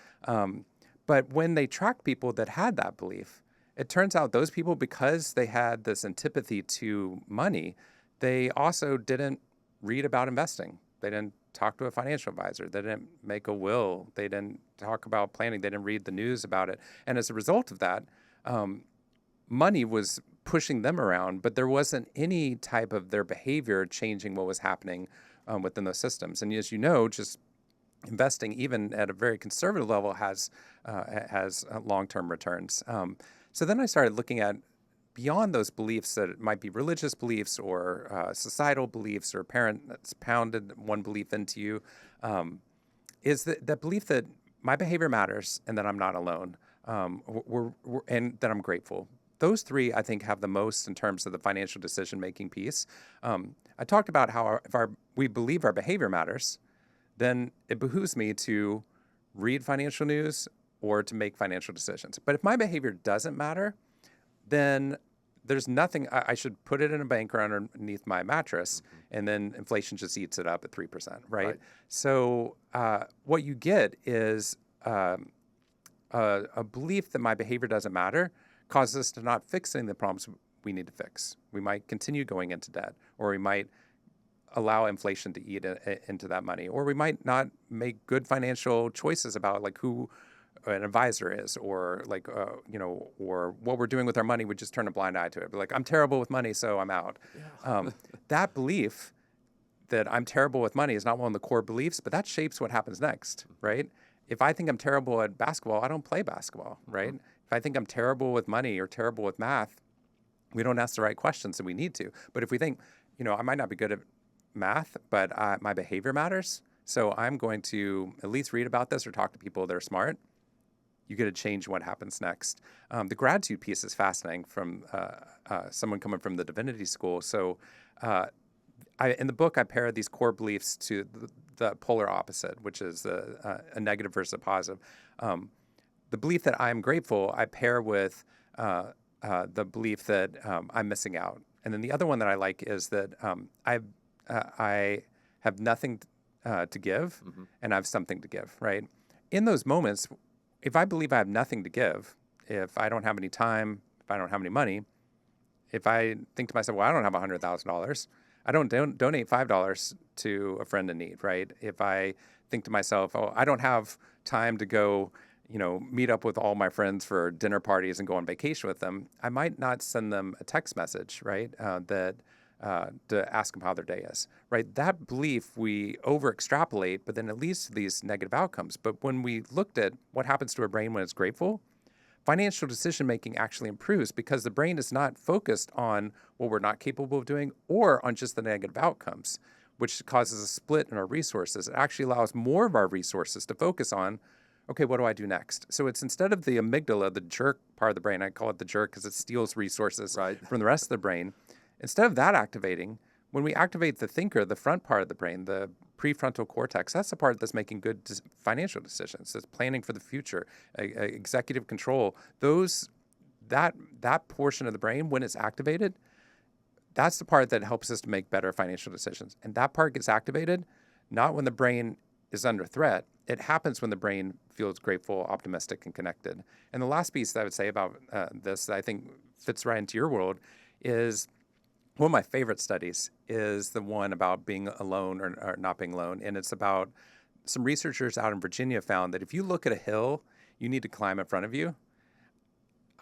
But when they tracked people that had that belief, it turns out those people, because they had this antipathy to money, they also didn't read about investing. They didn't talk to a financial advisor. They didn't make a will. They didn't talk about planning. They didn't read the news about it. And as a result of that, money was pushing them around, but there wasn't any type of their behavior changing what was happening within those systems. And as you know, just investing, even at a very conservative level, has long-term returns. So then I started looking at beyond those beliefs that might be religious beliefs or societal beliefs or parent that's pounded one belief into you, is that belief that my behavior matters and that I'm not alone, and that I'm grateful. Those three, I think, have the most in terms of the financial decision-making piece. I talked about how if we believe our behavior matters, then it behooves me to read financial news or to make financial decisions. But if my behavior doesn't matter, then there's nothing. I should put it in a bank or underneath my mattress, and then inflation just eats it up at 3%, right? So what you get is a belief that my behavior doesn't matter causes us to not fixing the problems we need to fix. We might continue going into debt, or we might allow inflation to eat into that money, or we might not make good financial choices about like who an advisor is, or like or what we're doing with our money. We just turn a blind eye to it. But like, I'm terrible with money, so I'm out. Yeah. That belief that I'm terrible with money is not one of the core beliefs, but that shapes what happens next, right? If I think I'm terrible at basketball, I don't play basketball, right? If I think I'm terrible with money or terrible with math, we don't ask the right questions that we need to. But if we think, I might not be good at math, but my behavior matters, so I'm going to at least read about this or talk to people that are smart, you get to change what happens next. The gratitude piece is fascinating from someone coming from the divinity school. So in the book, I pair these core beliefs to the polar opposite, which is a negative versus a positive. The belief that I'm grateful, I pair with the belief that I'm missing out. And then the other one that I like is that I have nothing to give, and I have something to give, right? In those moments, if I believe I have nothing to give, if I don't have any time, if I don't have any money, if I think to myself, well, I don't have $100,000, I don't donate $5 to a friend in need, right? If I think to myself, oh, I don't have time to go, meet up with all my friends for dinner parties and go on vacation with them, I might not send them a text message, right? To ask them how their day is, right? That belief we over extrapolate, but then it leads to these negative outcomes. But when we looked at what happens to our brain when it's grateful, financial decision making actually improves because the brain is not focused on what we're not capable of doing or on just the negative outcomes, which causes a split in our resources. It actually allows more of our resources to focus on, okay, what do I do next? So it's instead of the amygdala, the jerk part of the brain, I call it the jerk because it steals resources from the rest of the brain. Instead of that activating, when we activate the thinker, the front part of the brain, the prefrontal cortex, that's the part that's making good financial decisions. That's planning for the future, executive control. That portion of the brain, when it's activated, that's the part that helps us to make better financial decisions. And that part gets activated not when the brain is under threat. It happens when the brain feels grateful, optimistic, and connected. And the last piece that I would say about this that I think fits right into your world is one of my favorite studies is the one about being alone or not being alone. And it's about some researchers out in Virginia found that if you look at a hill, you need to climb in front of you.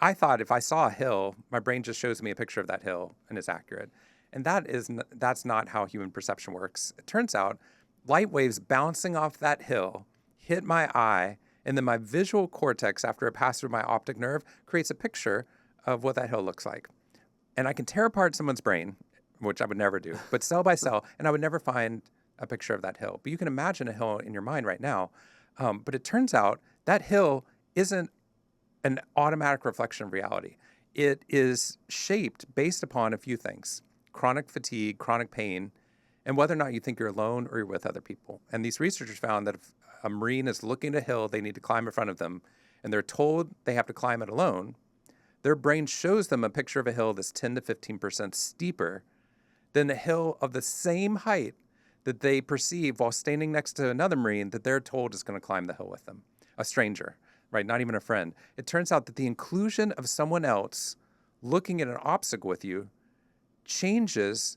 I thought if I saw a hill, my brain just shows me a picture of that hill and it's accurate. And that's not how human perception works. It turns out light waves bouncing off that hill hit my eye, and then my visual cortex, after it passed through my optic nerve, creates a picture of what that hill looks like. And I can tear apart someone's brain, which I would never do, but cell by cell, and I would never find a picture of that hill. But you can imagine a hill in your mind right now. But it turns out that hill isn't an automatic reflection of reality. It is shaped based upon a few things: chronic fatigue, chronic pain, and whether or not you think you're alone or you're with other people. And these researchers found that if a Marine is looking at a hill they need to climb in front of them, and they're told they have to climb it alone, their brain shows them a picture of a hill that's 10 to 15% steeper than a hill of the same height that they perceive while standing next to another Marine that they're told is going to climb the hill with them, a stranger, right? Not even a friend. It turns out that the inclusion of someone else looking at an obstacle with you changes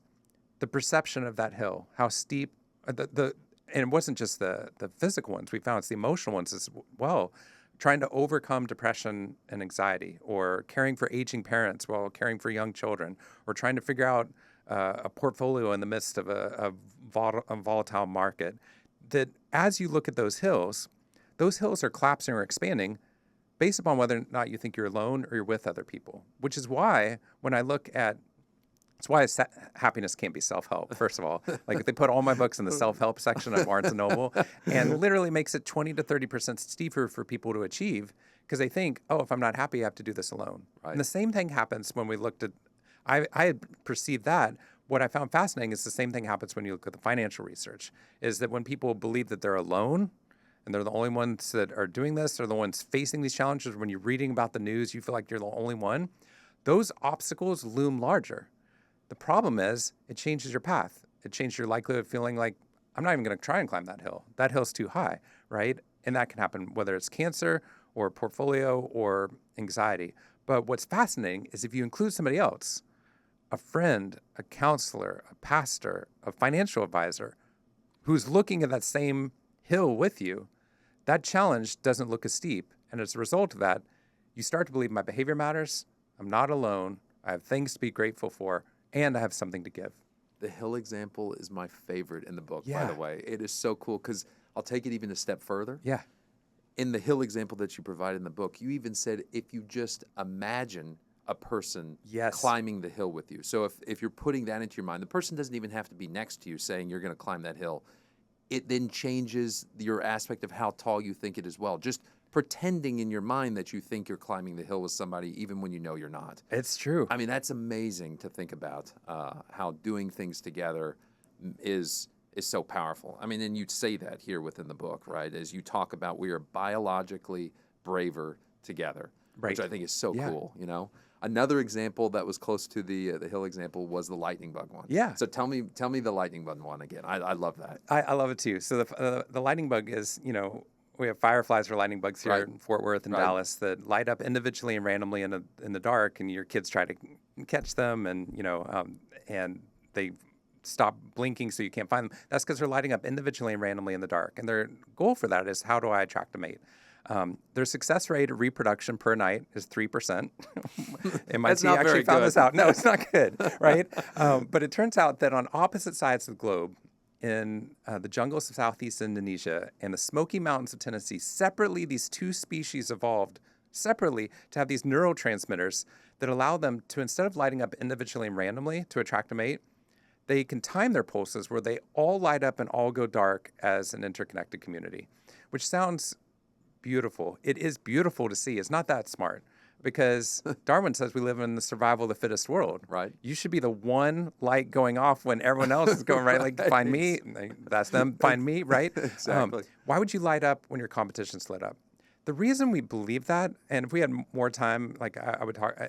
the perception of that hill, how steep, and it wasn't just the physical ones. We found it's the emotional ones as well. Trying to overcome depression and anxiety, or caring for aging parents while caring for young children, or trying to figure out a portfolio in the midst of a volatile market. That as you look at those hills are collapsing or expanding based upon whether or not you think you're alone or you're with other people, which is why when I look at it's why happiness can't be self-help, first of all. Like, they put all my books in the self-help section of Barnes & Noble, and literally makes it 20 to 30% steeper for people to achieve, because they think, oh, if I'm not happy, I have to do this alone. Right. And the same thing happens when we looked at, I had perceived that. What I found fascinating is the same thing happens when you look at the financial research, is that when people believe that they're alone, and they're the only ones that are doing this, or the ones facing these challenges, when you're reading about the news, you feel like you're the only one, those obstacles loom larger. The problem is it changes your path. It changes your likelihood of feeling like, I'm not even going to try and climb that hill. That hill's too high, right? And that can happen whether it's cancer or portfolio or anxiety. But what's fascinating is if you include somebody else, a friend, a counselor, a pastor, a financial advisor, who's looking at that same hill with you, that challenge doesn't look as steep. And as a result of that, you start to believe my behavior matters. I'm not alone. I have things to be grateful for. And I have something to give. The hill example is my favorite in the book, by the way. It is so cool because I'll take it even a step further. Yeah. In the hill example that you provide in the book, you even said if you just imagine a person climbing the hill with you. So if you're putting that into your mind, the person doesn't even have to be next to you saying you're going to climb that hill. It then changes your aspect of how tall you think it as well. Just pretending in your mind that you think you're climbing the hill with somebody even when you know you're not. It's true. I mean, that's amazing to think about how doing things together is so powerful. I mean, and you say that here within the book, right? As you talk about we are biologically braver together, which I think is so cool, you know? Another example that was close to the hill example was the lightning bug one. Yeah. So tell me the lightning bug one again. I love that. I love it too. So the lightning bug is, you know, we have fireflies or lightning bugs here in Fort Worth and Dallas that light up individually and randomly in the dark, and your kids try to catch them, and and they stop blinking so you can't find them. That's because they're lighting up individually and randomly in the dark. And their goal for that is, how do I attract a mate? Their success rate of reproduction per night is 3%. MIT actually found this out. No, it's not good, right? But it turns out that on opposite sides of the globe, in the jungles of Southeast Indonesia and the Smoky Mountains of Tennessee, separately, these two species evolved separately to have these neurotransmitters that allow them to, instead of lighting up individually and randomly to attract a mate, they can time their pulses where they all light up and all go dark as an interconnected community, which sounds beautiful. It is beautiful to see. It's not that smart, because Darwin says we live in the survival of the fittest world. Right. You should be the one light going off when everyone else is going right. Like, find me. That's them. Find me. Right. Exactly. Why would you light up when your competition's lit up? The reason we believe that, and if we had more time, like I would talk,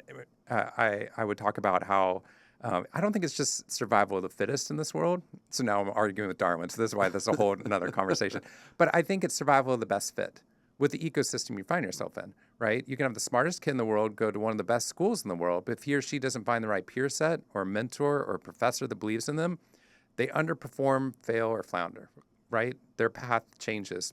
I would talk about how I don't think it's just survival of the fittest in this world. So now I'm arguing with Darwin. So this is why this is a whole another conversation. But I think it's survival of the best fit with the ecosystem you find yourself in, right? You can have the smartest kid in the world go to one of the best schools in the world, but if he or she doesn't find the right peer set or mentor or professor that believes in them, they underperform, fail, or flounder, right? Their path changes.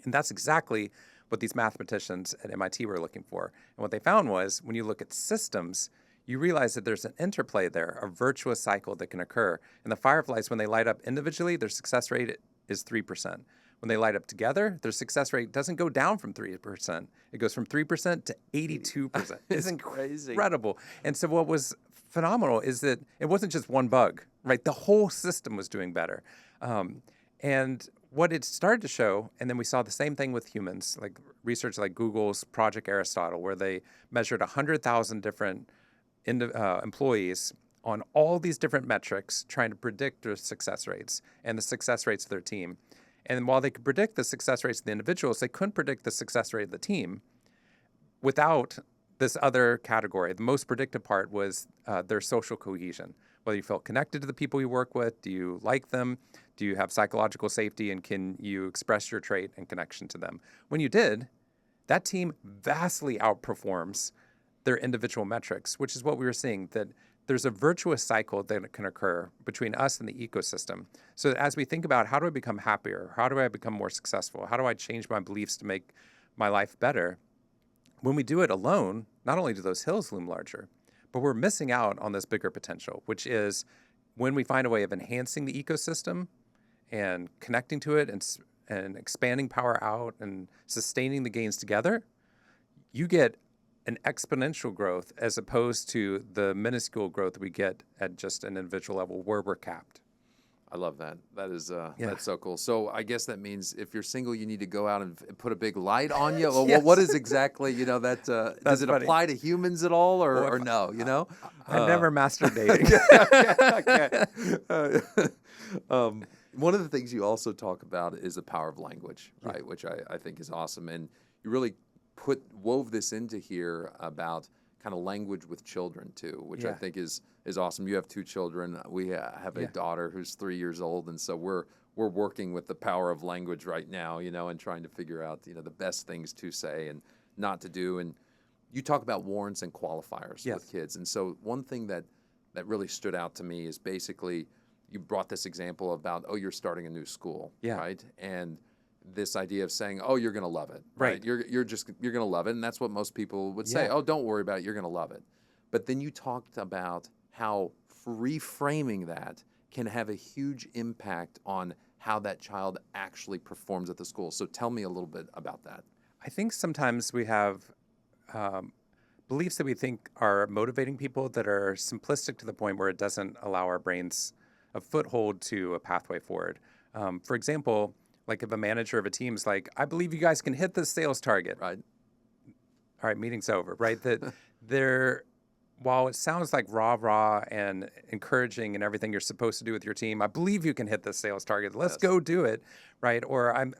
And that's exactly what these mathematicians at MIT were looking for. And what they found was, when you look at systems, you realize that there's an interplay there, a virtuous cycle that can occur. And the fireflies, when they light up individually, their success rate is 3%. When they light up together, their success rate doesn't go down from 3%. It goes from 3% to 82%. It's crazy. Incredible. And so what was phenomenal is that it wasn't just one bug, right? The whole system was doing better. And what it started to show, and then we saw the same thing with humans, like research like Google's Project Aristotle, where they measured 100,000 different employees on all these different metrics, trying to predict their success rates and the success rates of their team. And while they could predict the success rates of the individuals, they couldn't predict the success rate of the team without this other category. The most predictive part was their social cohesion. Whether you felt connected to the people you work with, do you like them, do you have psychological safety, and can you express your trait and connection to them? When you did, that team vastly outperforms their individual metrics, which is what we were seeing, that there's a virtuous cycle that can occur between us and the ecosystem. So that as we think about how do I become happier, how do I become more successful, how do I change my beliefs to make my life better, when we do it alone, not only do those hills loom larger, but we're missing out on this bigger potential, which is when we find a way of enhancing the ecosystem and connecting to it and expanding power out and sustaining the gains together, you get an exponential growth as opposed to the minuscule growth we get at just an individual level where we're capped. I love that. That is that's so cool. So I guess that means if you're single, you need to go out and put a big light on you. Well, Yes. what is exactly, that, does it funny. apply to humans at all or no, I've never mastered dating. One of the things you also talk about is the power of language, right? Which I think is awesome. And you really wove this into here about kind of language with children too, which I think is awesome. You have 2 children. We have a daughter who's 3 years old, and so we're working with the power of language right now, and trying to figure out the best things to say and not to do. And you talk about warrants and qualifiers with kids, and so one thing that really stood out to me is basically you brought this example about you're starting a new school, right? And this idea of saying, you're going to love it, right? You're going to love it. And that's what most people would say. Don't worry about it. You're going to love it. But then you talked about how reframing that can have a huge impact on how that child actually performs at the school. So tell me a little bit about that. I think sometimes we have beliefs that we think are motivating people that are simplistic to the point where it doesn't allow our brains a foothold to a pathway forward. For example, like if a manager of a team is like, I believe you guys can hit the sales target. Right. All right, meeting's over, right? That while it sounds like rah and encouraging and everything you're supposed to do with your team, I believe you can hit the sales target. Let's go do it, right? Or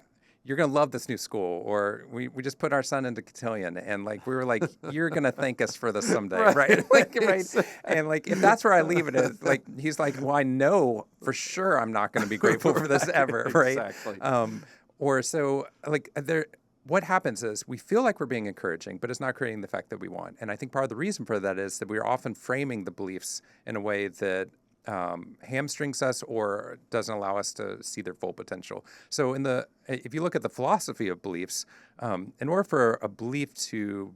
you're going to love this new school. Or we just put our son into cotillion, and we were like, you're going to thank us for this someday, right? Right? And if that's where I leave it, is he's like, well, I know for sure I'm not going to be grateful for this ever, right? Exactly. What happens is we feel like we're being encouraging, but it's not creating the effect that we want. And I think part of the reason for that is that we are often framing the beliefs in a way that hamstrings us or doesn't allow us to see their full potential. So if you look at the philosophy of beliefs, in order for a belief to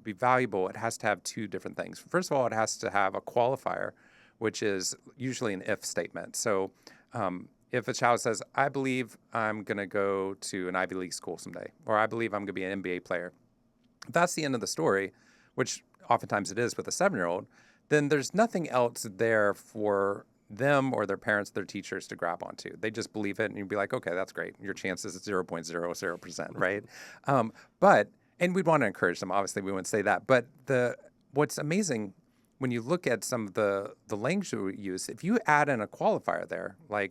be valuable, it has to have 2 different things. First of all, it has to have a qualifier, which is usually an if statement. So if a child says, I believe I'm going to go to an Ivy League school someday, or I believe I'm going to be an NBA player, if that's the end of the story, which oftentimes it is with a 7-year-old, then there's nothing else there for them or their parents, their teachers to grab onto. They just believe it, and you'd be like, okay, that's great. Your chance is 0.00%, right? And we'd want to encourage them. Obviously, we wouldn't say that. But what's amazing when you look at some of the language that we use, if you add in a qualifier there, I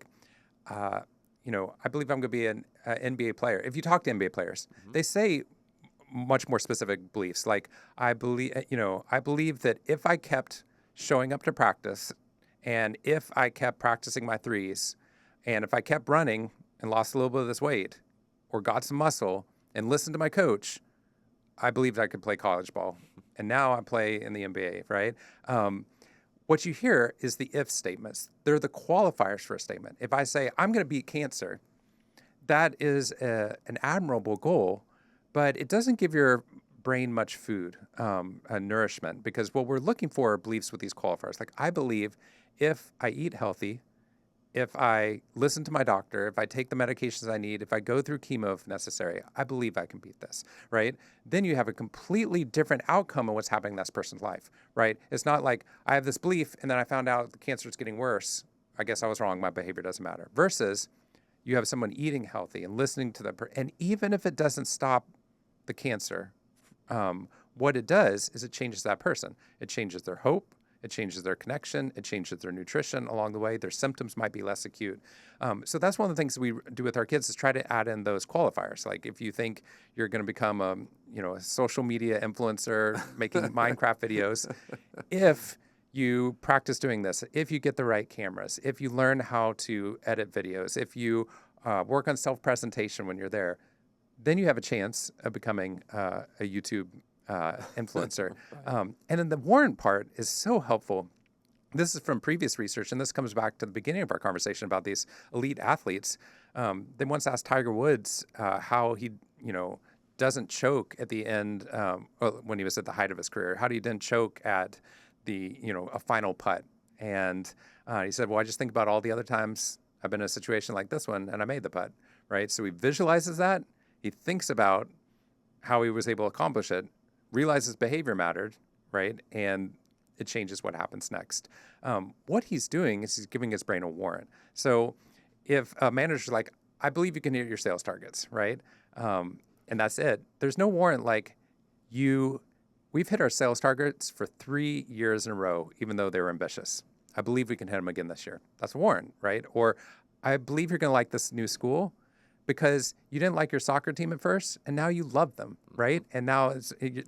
believe I'm going to be an NBA player. If you talk to NBA players, they say much more specific beliefs. I believe that if I kept showing up to practice, and if I kept practicing my threes, and if I kept running and lost a little bit of this weight, or got some muscle and listened to my coach, I believed I could play college ball. And now I play in the NBA, right? What you hear is the if statements. They're the qualifiers for a statement. If I say, I'm going to beat cancer, that is an admirable goal, but it doesn't give your brain much food, nourishment, because what we're looking for are beliefs with these qualifiers. I believe if I eat healthy, if I listen to my doctor, if I take the medications I need, if I go through chemo if necessary, I believe I can beat this, right? Then you have a completely different outcome of what's happening in this person's life, right? It's not like I have this belief and then I found out the cancer is getting worse. I guess I was wrong. My behavior doesn't matter. Versus you have someone eating healthy and listening to them. And even if it doesn't stop the cancer, what it does is it changes that person. It changes their hope. It changes their connection. It changes their nutrition along the way. Their symptoms might be less acute. So that's one of the things we do with our kids is try to add in those qualifiers. Like if you think you're going to become a social media influencer making Minecraft videos, if you practice doing this, if you get the right cameras, if you learn how to edit videos, if you work on self-presentation when you're there, then you have a chance of becoming a YouTube influencer. Right. And then the warrant part is so helpful. This is from previous research, and this comes back to the beginning of our conversation about these elite athletes. They once asked Tiger Woods how he, doesn't choke at the end when he was at the height of his career. How do you then choke at the, a final putt? And he said, well, I just think about all the other times I've been in a situation like this one and I made the putt, right? So he visualizes that. He thinks about how he was able to accomplish it, realizes behavior mattered, right? And it changes what happens next. What he's doing is he's giving his brain a warrant. So if a manager's like, I believe you can hit your sales targets, right? And that's it. There's no warrant like we've hit our sales targets for 3 years in a row, even though they were ambitious. I believe we can hit them again this year. That's a warrant, right? Or I believe you're going to like this new school because you didn't like your soccer team at first, and now you love them, right? And now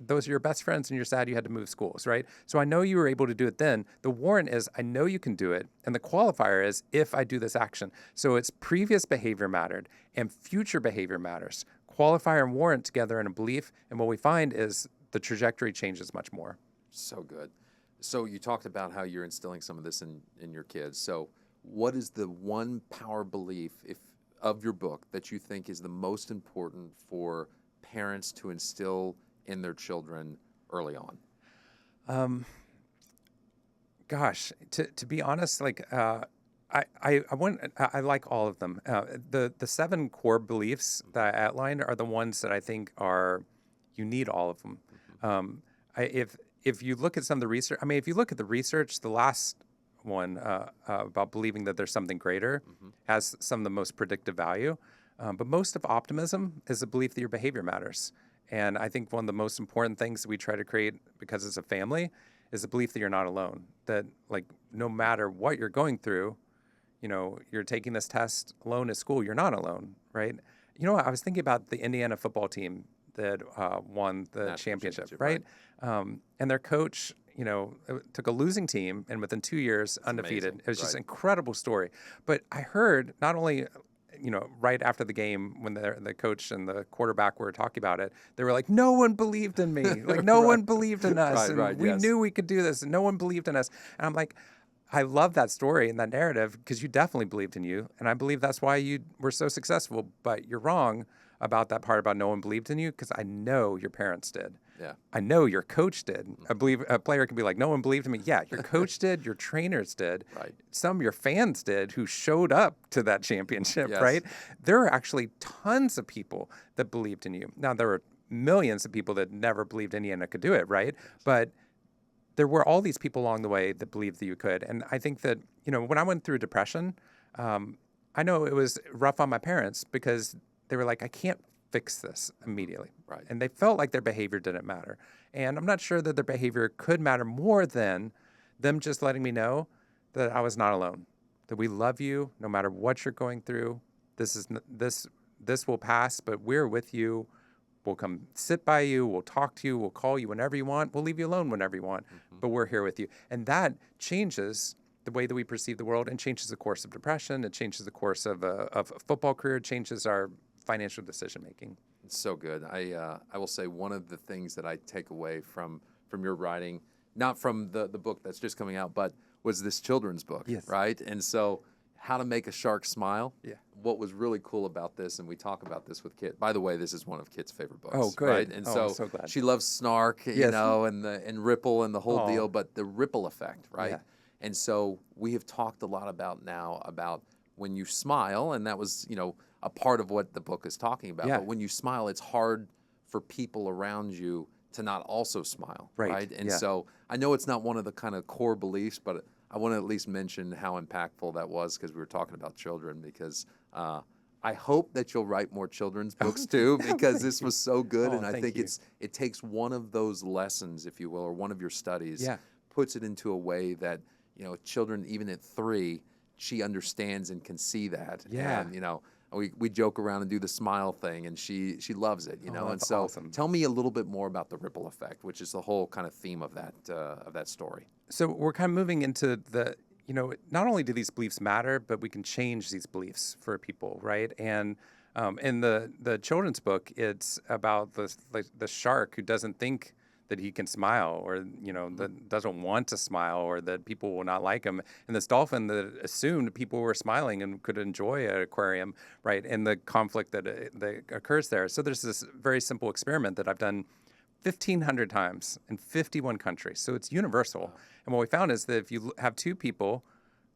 those are your best friends, and you're sad you had to move schools, right? So I know you were able to do it then. The warrant is I know you can do it, and the qualifier is if I do this action. So it's previous behavior mattered, and future behavior matters. Qualifier and warrant together in a belief, and what we find is the trajectory changes much more. So good. So you talked about how you're instilling some of this in your kids. So what is the one power belief of your book that you think is the most important for parents to instill in their children early on? To be honest, I like all of them. The 7 core beliefs that I outlined are the ones that I think you need all of them. If you look at some of the research, if you look at the research, the last one about believing that there's something greater has some of the most predictive value. But most of optimism is a belief that your behavior matters. And I think one of the most important things that we try to create, because it's a family, is a belief that you're not alone. That no matter what you're going through, you're taking this test alone at school, you're not alone, right? I was thinking about the Indiana football team that won the championship, right? And their coach, took a losing team and within 2 years, undefeated. Amazing. It was just an incredible story. But I heard not only, right after the game when the coach and the quarterback were talking about it, they were like, no one believed in me. No one believed in us. And we knew we could do this and no one believed in us. And I'm like, I love that story and that narrative because you definitely believed in you. And I believe that's why you were so successful. But you're wrong about that part about no one believed in you because I know your parents did. Yeah. I know your coach did. I believe a player can be like, no one believed in me. Yeah, your coach did, your trainers did. Right. Some of your fans did who showed up to that championship, Yes. right? There are actually tons of people that believed in you. Now, there were millions of people that never believed Indiana could do it, right? But there were all these people along the way that believed that you could. And I think that, when I went through depression, I know it was rough on my parents because they were like, I can't fix this immediately. Right. And they felt like their behavior didn't matter. And I'm not sure that their behavior could matter more than them just letting me know that I was not alone, that we love you no matter what you're going through. This will pass, but we're with you. We'll come sit by you. We'll talk to you. We'll call you whenever you want. We'll leave you alone whenever you want, but we're here with you. And that changes the way that we perceive the world and changes the course of depression. It changes the course of a football career. It changes our financial decision-making. It's so good. I will say one of the things that I take away from your writing, not from the book that's just coming out, but was this children's book, yes. Right? And so How to Make a Shark Smile. Yeah. What was really cool about this, and we talk about this with Kit. By the way, this is one of Kit's favorite books. Oh, good. Right? And I'm so glad. she loves Snark, yes. and Ripple and the whole deal, but the ripple effect, right? Yeah. And so we have talked a lot about when you smile, and that was, a part of what the book is talking about. Yeah. But when you smile, it's hard for people around you to not also smile, right? And so I know it's not one of the kind of core beliefs, but I want to at least mention how impactful that was because we were talking about children because I hope that you'll write more children's books too because this was so good. And I think it takes one of those lessons, if you will, or one of your studies, puts it into a way that, children, even at 3, she understands and can see that. Yeah. And, we joke around and do the smile thing, and she loves it, Oh, and that's so awesome. tell me a little bit more about the ripple effect, which is the whole kind of theme of that story. So we're kind of moving into not only do these beliefs matter, but we can change these beliefs for people, right? And in the children's book, it's about the shark who doesn't think that he can smile, or that doesn't want to smile, or that people will not like him, and this dolphin that assumed people were smiling and could enjoy an aquarium, right? And the conflict that occurs there. So there's this very simple experiment that I've done 1,500 times in 51 countries. So it's universal. And what we found is that if you have 2 people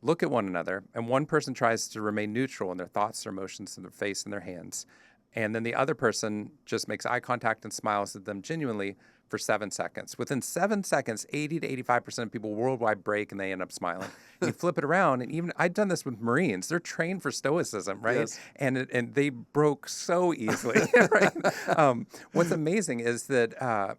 look at one another, and one person tries to remain neutral in their thoughts, their emotions, in their face, and their hands, and then the other person just makes eye contact and smiles at them genuinely for 7 seconds. Within 7 seconds, 80 to 85% of people worldwide break and they end up smiling. And you flip it around, and even I've done this with Marines. They're trained for stoicism, right? Yes. And they broke so easily, right? What's amazing is that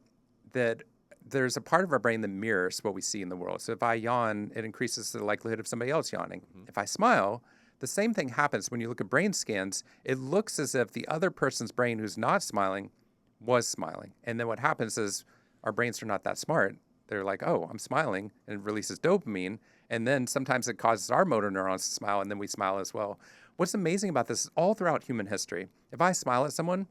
there's a part of our brain that mirrors what we see in the world. So if I yawn, it increases the likelihood of somebody else yawning. Mm-hmm. If I smile, the same thing happens when you look at brain scans. It looks as if the other person's brain who's not smiling was smiling. And then what happens is our brains are not that smart. They're like, oh, I'm smiling, and it releases dopamine. And then sometimes it causes our motor neurons to smile, and then we smile as well. What's amazing about this is all throughout human history, if I smile at someone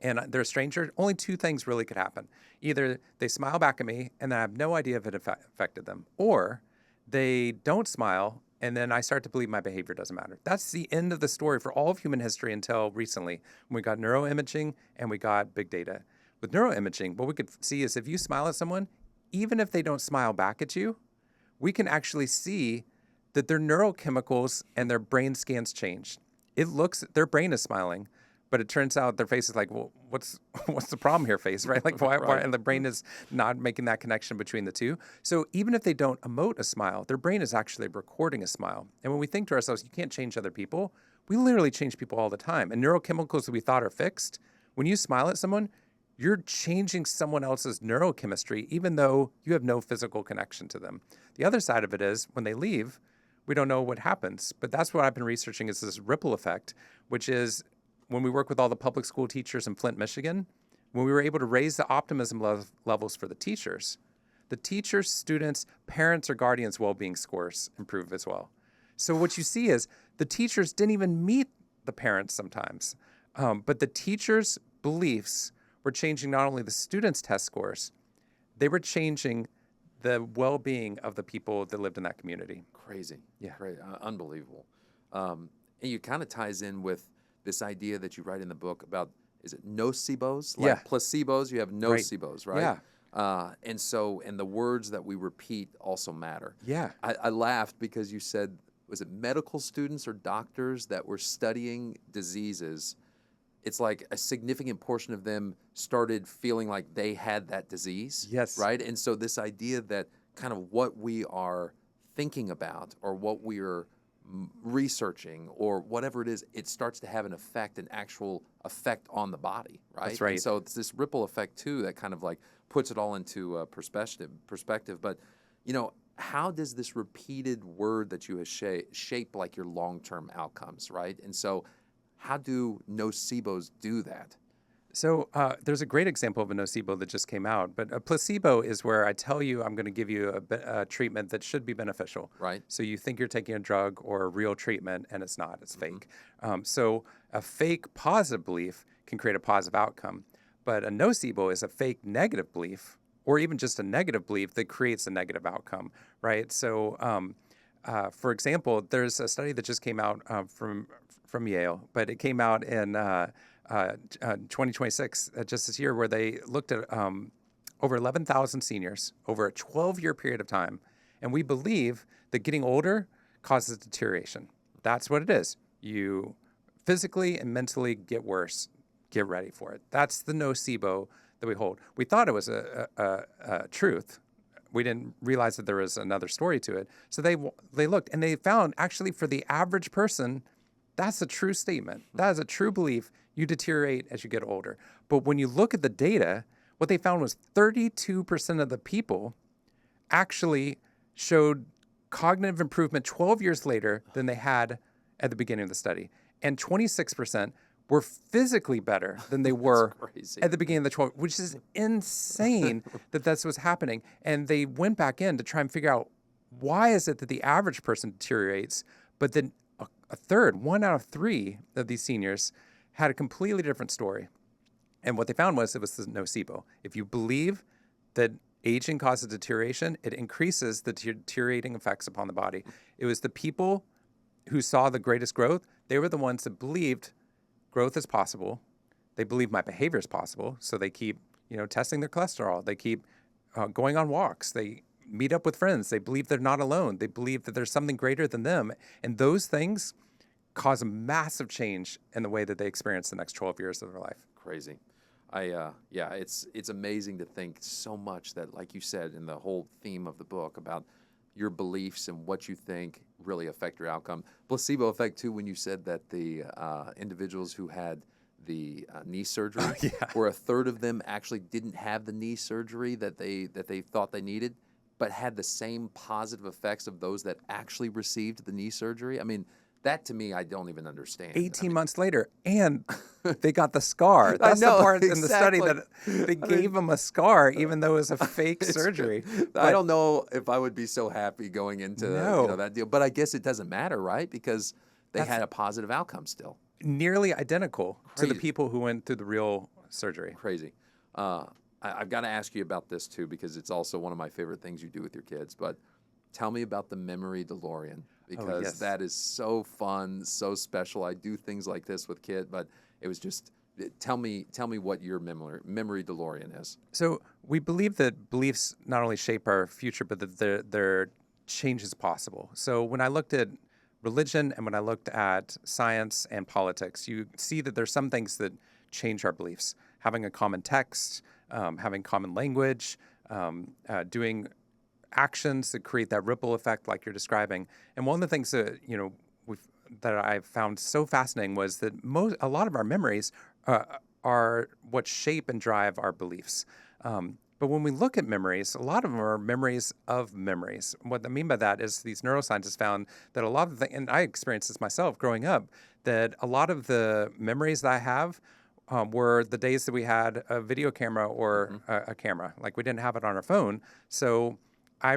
and they're a stranger, only 2 things really could happen. Either they smile back at me and I have no idea if it affected them, or they don't smile and then I start to believe my behavior doesn't matter. That's the end of the story for all of human history until recently, when we got neuroimaging and we got big data. With neuroimaging, what we could see is if you smile at someone, even if they don't smile back at you, we can actually see that their neurochemicals and their brain scans changed. It looks, their brain is smiling, but it turns out their face is like, well, what's the problem here, face, right? Like, why? And the brain is not making that connection between the two. So even if they don't emote a smile, their brain is actually recording a smile. And when we think to ourselves, you can't change other people, we literally change people all the time. And neurochemicals that we thought are fixed, when you smile at someone, you're changing someone else's neurochemistry, even though you have no physical connection to them. The other side of it is when they leave, we don't know what happens. But that's what I've been researching, is this ripple effect, which is when we work with all the public school teachers in Flint, Michigan, when we were able to raise the optimism levels for the teachers, students, parents, or guardians' well-being scores improve as well. So what you see is the teachers didn't even meet the parents sometimes, but the teachers' beliefs were changing not only the students' test scores, they were changing the well-being of the people that lived in that community. Crazy. Yeah. Unbelievable. And it kind of ties in with this idea that you write in the book about, is it nocebos? Like Yeah. placebos, you have nocebos, right? Yeah. And the words that we repeat also matter. Yeah. I laughed because you said, was it medical students or doctors that were studying diseases? It's like a significant portion of them started feeling like they had that disease. Yes. Right? And so this idea that kind of what we are thinking about or what we are researching or whatever it is, it starts to have an actual effect on the body, right? That's right. And so it's this ripple effect too that kind of like puts it all into perspective. But, how does this repeated word that you have shape like your long-term outcomes, right? And so how do nocebos do that? So there's a great example of a nocebo that just came out, but a placebo is where I tell you I'm going to give you a treatment that should be beneficial. Right. So you think you're taking a drug or a real treatment, and it's not. It's fake. So a fake positive belief can create a positive outcome, but a nocebo is a fake negative belief, or even just a negative belief that creates a negative outcome, right? So for example, there's a study that just came out from Yale, but it came out in 2026, just this year, where they looked at over 11,000 seniors over a 12-year period of time. And we believe that getting older causes deterioration. That's what it is. You physically and mentally get worse. Get ready for it. That's the nocebo that we hold. We thought it was a truth. We didn't realize that there was another story to it. So they looked, and they found, actually, for the average person, that's a true statement. That is a true belief. You deteriorate as you get older. But when you look at the data, what they found was 32% of the people actually showed cognitive improvement 12 years later than they had at the beginning of the study. And 26% were physically better than they were at the beginning of the 12, which is insane that that's what's happening. And they went back in to try and figure out, why is it that the average person deteriorates, but then a third, 1 out of 3 of these seniors had a completely different story. And what they found was it was the nocebo. If you believe that aging causes deterioration, it increases the deteriorating effects upon the body. It was the people who saw the greatest growth. They were the ones that believed growth is possible. They believe my behavior is possible. So they keep, testing their cholesterol. They keep going on walks. They meet up with friends. They believe they're not alone. They believe that there's something greater than them. And those things cause a massive change in the way that they experience the next 12 years of their life. Crazy. It's amazing to think so much that, like you said, in the whole theme of the book about your beliefs and what you think really affect your outcome. Placebo effect too, when you said that the individuals who had the knee surgery, where a third of them actually didn't have the knee surgery that they thought they needed, but had the same positive effects of those that actually received the knee surgery. I mean, that to me, I don't even understand. 18 months later, and they got the scar. That's the part in the study that they gave them a scar, even though it was a fake surgery. I don't know if I would be so happy going into that deal, but I guess it doesn't matter, right? Because they had a positive outcome still. Nearly identical to the people who went through the real surgery. Crazy. I've got to ask you about this too, because it's also one of my favorite things you do with your kids. But tell me about the memory DeLorean, because that is so fun, so special. I do things like this with kids, but it was just, tell me what your memory DeLorean is. So we believe that beliefs not only shape our future, but that their change is possible. So when I looked at religion and when I looked at science and politics, you see that there's some things that change our beliefs. Having a common text, having common language, doing actions that create that ripple effect like you're describing. And one of the things that that I found so fascinating was that a lot of our memories are what shape and drive our beliefs. But when we look at memories, a lot of them are memories of memories. What I mean by that is these neuroscientists found that a lot of and I experienced this myself growing up, that a lot of the memories that I have were the days that we had a video camera or a camera. Like, we didn't have it on our phone. So I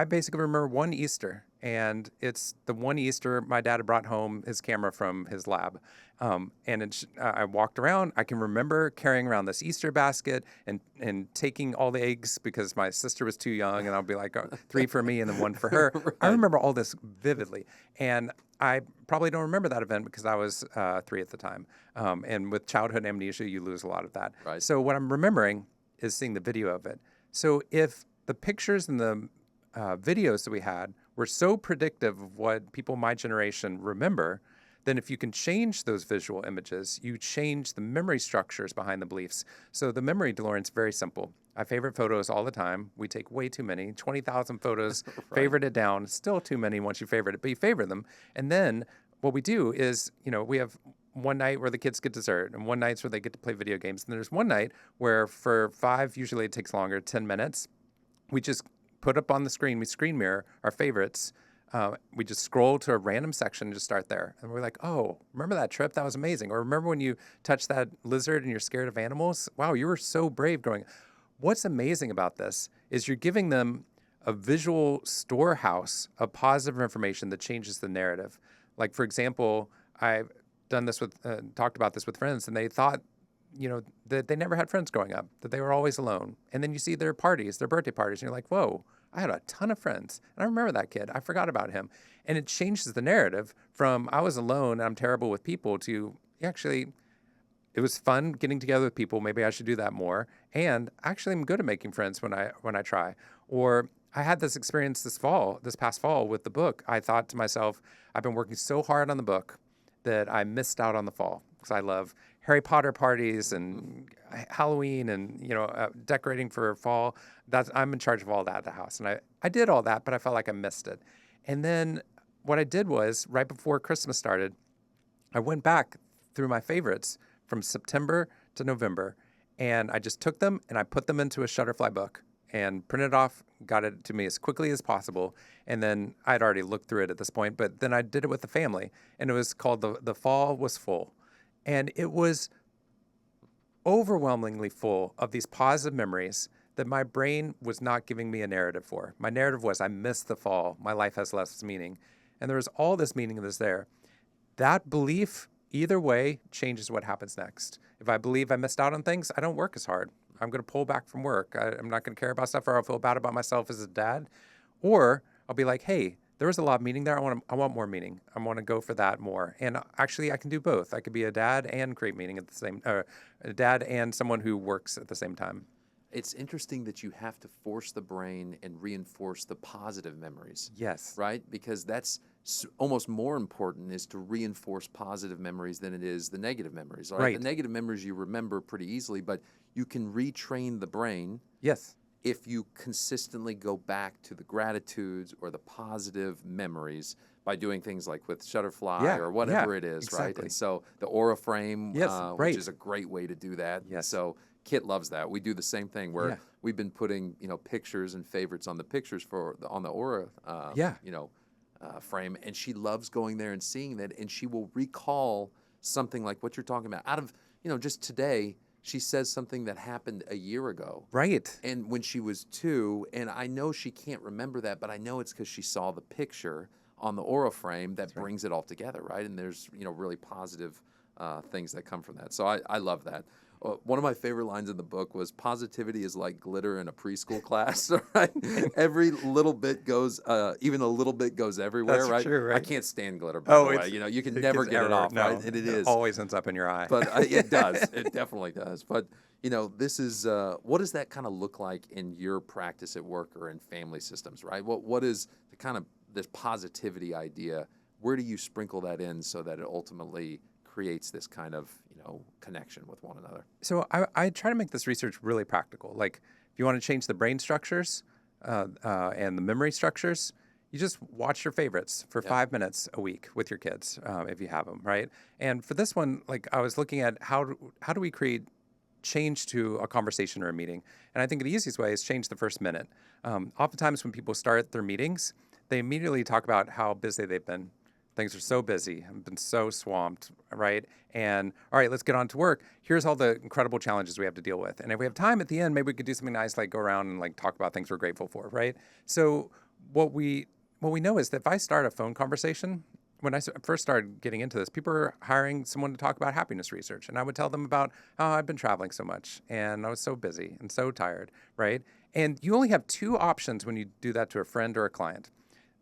basically remember one Easter, and it's the one Easter my dad had brought home his camera from his lab. I walked around. I can remember carrying around this Easter basket and taking all the eggs because my sister was too young, and I'll be like, 3 for me and then 1 for her. Right. I remember all this vividly. And I probably don't remember that event because I was 3 at the time. And with childhood amnesia, you lose a lot of that. Right. So what I'm remembering is seeing the video of it. So if the pictures and the videos that we had were so predictive of what people my generation remember, then if you can change those visual images, you change the memory structures behind the beliefs. So the memory DeLorean is very simple. I favorite photos all the time. We take way too many, 20,000 photos, right. Favorite it down. Still too many once you favorite it, but you favorite them. And then what we do is, we have one night where the kids get dessert, and one night's where they get to play video games. And there's one night where for 5, usually it takes longer, 10 minutes, we just put up on the screen, we screen mirror our favorites. We just scroll to a random section and just start there. And we're like, oh, remember that trip? That was amazing. Or remember when you touched that lizard and you're scared of animals? Wow, you were so brave growing up. What's amazing about this is you're giving them a visual storehouse of positive information that changes the narrative. Like, for example, I've done this talked about this with friends, and they thought, that they never had friends growing up, that they were always alone. And then you see their parties, their birthday parties, and you're like, whoa, I had a ton of friends. And I remember that kid. I forgot about him. And it changes the narrative from I was alone and I'm terrible with people to actually it was fun getting together with people. Maybe I should do that more. And actually I'm good at making friends when I try. Or I had this experience this past fall with the book. I thought to myself, I've been working so hard on the book that I missed out on the fall because I love Harry Potter parties and Halloween and, decorating for fall. I'm in charge of all that at the house. And I did all that, but I felt like I missed it. And then what I did was right before Christmas started, I went back through my favorites from September to November, and I just took them and I put them into a Shutterfly book. and printed it off, got it to me as quickly as possible. And then I'd already looked through it at this point, but then I did it with the family, and it was called The Fall Was Full. And it was overwhelmingly full of these positive memories that my brain was not giving me a narrative for. My narrative was, I missed the fall. My life has less meaning. And there was all this meaning that's there. That belief, either way, changes what happens next. If I believe I missed out on things, I don't work as hard. I'm going to pull back from work. I'm not going to care about stuff, or I'll feel bad about myself as a dad. Or I'll be like, hey, there was a lot of meaning there. I want more meaning. I want to go for that more. And actually, I can do both. I could be a dad and create meaning at the same, a dad and someone who works at the same time. It's interesting that you have to force the brain and reinforce the positive memories. Yes. Right? Because that's almost more important, is to reinforce positive memories than it is the negative memories. Right? The negative memories you remember pretty easily, but you can retrain the brain. Yes. If you consistently go back to the gratitudes or the positive memories by doing things like with Shutterfly or whatever it is, exactly. right? And so the Aura Frame, which is a great way to do that. Yes. So Kit loves that. We do the same thing where we've been putting, pictures and favorites on the pictures on the Aura, frame, and she loves going there and seeing that, and she will recall something like what you're talking about out of, just today. She says something that happened a year ago. Right. And when she was 2, and I know she can't remember that, but I know it's because she saw the picture on the Aura frame that brings it all together, right? And there's, really positive things that come from that. So I love that. One of my favorite lines in the book was, positivity is like glitter in a preschool class, right? Every little bit goes, even a little bit goes everywhere, That's right? true, right? I can't stand glitter, by the way. You can never get it off, right? And it is. Always ends up in your eye. But it does. It definitely does. But, this is, what does that kind of look like in your practice at work or in family systems, right? What is the kind of this positivity idea? Where do you sprinkle that in so that it ultimately creates this kind of, connection with one another? So I try to make this research really practical. Like, if you want to change the brain structures and the memory structures, you just watch your favorites for 5 minutes a week with your kids, if you have them, right? And for this one, like, I was looking at how do we create change to a conversation or a meeting? And I think the easiest way is change the first minute. Oftentimes when people start their meetings, they immediately talk about how busy they've been. Things are so busy. I've been so swamped, right? And all right, let's get on to work. Here's all the incredible challenges we have to deal with. And if we have time at the end, maybe we could do something nice, like go around and like talk about things we're grateful for, right? So what we know is that if I start a phone conversation, when I first started getting into this, people were hiring someone to talk about happiness research. And I would tell them about how I've been traveling so much and I was so busy and so tired, right? And you only have 2 options when you do that to a friend or a client.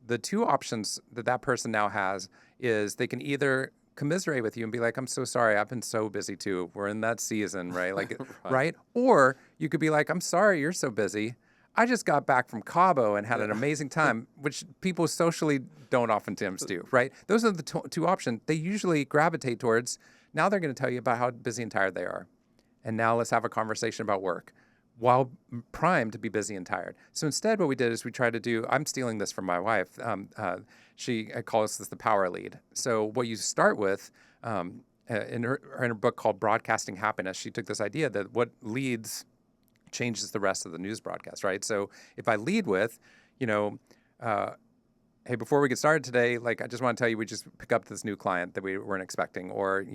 The 2 options that person now has is they can either commiserate with you and be like, I'm so sorry, I've been so busy too. We're in that season, right? Like, right? Or you could be like, I'm sorry you're so busy. I just got back from Cabo and had an amazing time, which people socially don't oftentimes do, right? Those are the 2 options. They usually gravitate towards, now they're going to tell you about how busy and tired they are. And now let's have a conversation about work, while primed to be busy and tired. So instead, what we did is we tried to do, I'm stealing this from my wife. She calls this the power lead. So what you start with, in her book called Broadcasting Happiness, she took this idea that what leads changes the rest of the news broadcast, right? So if I lead with, hey, before we get started today, like, I just want to tell you, we just picked up this new client that we weren't expecting. Or,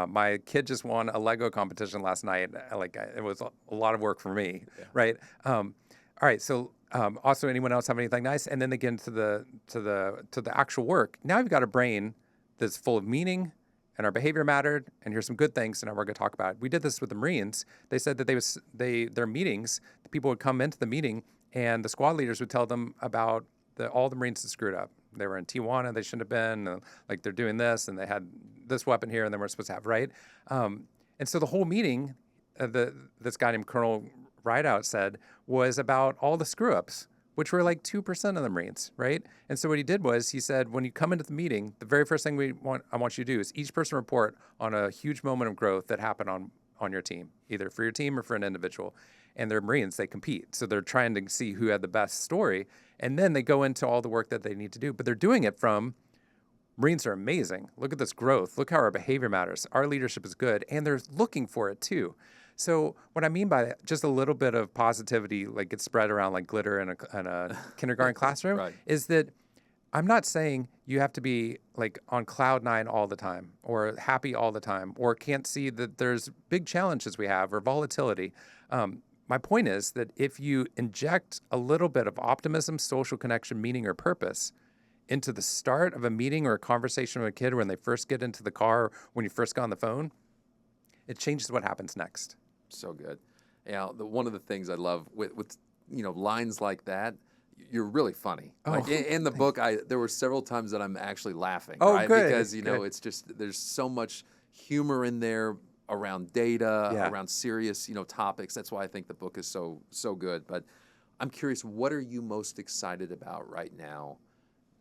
my kid just won a Lego competition last night. It was a lot of work for me, right? All right. So, also, anyone else have anything nice? And then they get into the actual work. Now you've got a brain that's full of meaning, and our behavior mattered, and here's some good things, and now we're going to talk about it. We did this with the Marines. They said that their meetings, the people would come into the meeting, and the squad leaders would tell them about all the Marines that screwed up. They were in Tijuana, they shouldn't have been, like, they're doing this, and they had this weapon here, and they weren't supposed to have, right? And so the whole meeting, this guy named Colonel Rideout said, was about all the screw-ups, which were like 2% of the Marines, right? And so what he did was, he said, when you come into the meeting, the very first thing I want you to do is each person report on a huge moment of growth that happened on your team, either for your team or for an individual. And they're Marines, they compete. So they're trying to see who had the best story. And then they go into all the work that they need to do. But they're doing it from, Marines are amazing. Look at this growth. Look how our behavior matters. Our leadership is good. And they're looking for it too. So what I mean by that, just a little bit of positivity, like gets spread around like glitter in a kindergarten classroom, Right. is that I'm not saying you have to be like on cloud nine all the time or happy all the time or can't see that there's big challenges we have or volatility. My point is that if you inject a little bit of optimism, social connection, meaning, or purpose into the start of a meeting or a conversation with a kid when they first get into the car, when you first got on the phone, it changes what happens next. So good. Yeah, one of the things I love with lines like that, you're really funny. Like Oh, in the book, there were several times that I'm actually laughing. Oh, right? good, Because good. it's just there's so much humor in there around data, Yeah. around serious topics. That's why I think the book is so good. But I'm curious, what are you most excited about right now?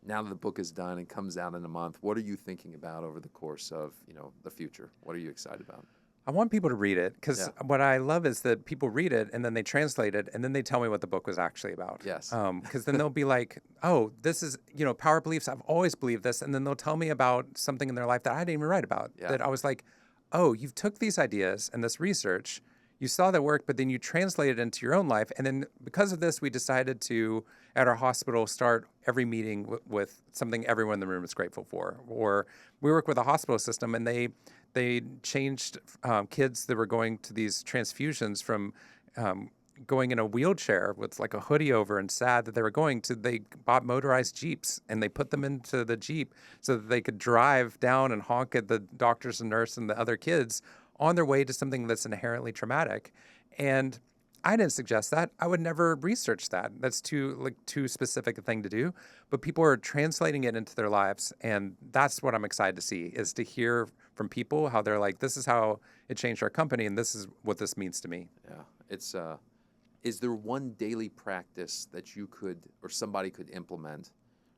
Now that the book is done and comes out in a month, what are you thinking about over the course of the future? What are you excited about? I want people to read it because Yeah. what I love is that people read it and then they translate it and then they tell me what the book was actually about. Yes. Because then they'll be like, oh, this is, power beliefs. I've always believed this. And then they'll tell me about something in their life that I didn't even write about. Yeah. That I was like, oh, you've took these ideas and this research, you saw that work, but then you translated it into your own life. And then because of this, we decided to, at our hospital, start every meeting with something everyone in the room is grateful for. Or we work with a hospital system and they changed kids that were going to these transfusions from going in a wheelchair with like a hoodie over and sad that they were going to, they bought motorized Jeeps and they put them into the Jeep so that they could drive down and honk at the doctors and nurse and the other kids on their way to something that's inherently traumatic. And I didn't suggest that. I would never research that. That's too specific a thing to do. But people are translating it into their lives, and that's what I'm excited to see, is to hear from people how they're like, this is how it changed our company, and this is what this means to me. Yeah, it's. Is there one daily practice that you could or somebody could implement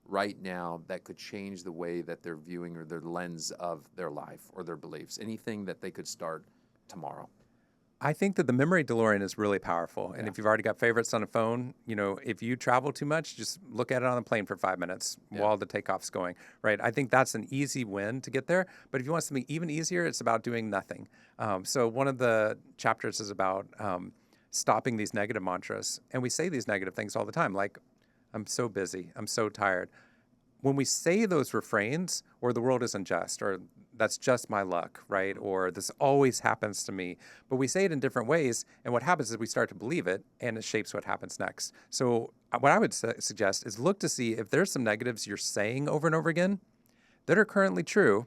right now that could change the way that they're viewing or their lens of their life or their beliefs? Anything that they could start tomorrow? I think that the memory DeLorean is really powerful. And Yeah. if you've already got favorites on a phone, if you travel too much, just look at it on a plane for 5 minutes while the takeoff's going, right? I think that's an easy win to get there. But if you want something even easier, it's about doing nothing. So one of the chapters is about stopping these negative mantras. And we say these negative things all the time, like, I'm so busy, I'm so tired. When we say those refrains, or the world isn't just, or that's just my luck, right? Or this always happens to me. But we say it in different ways, and what happens is we start to believe it, and it shapes what happens next. So what I would suggest is look to see if there's some negatives you're saying over and over again that are currently true,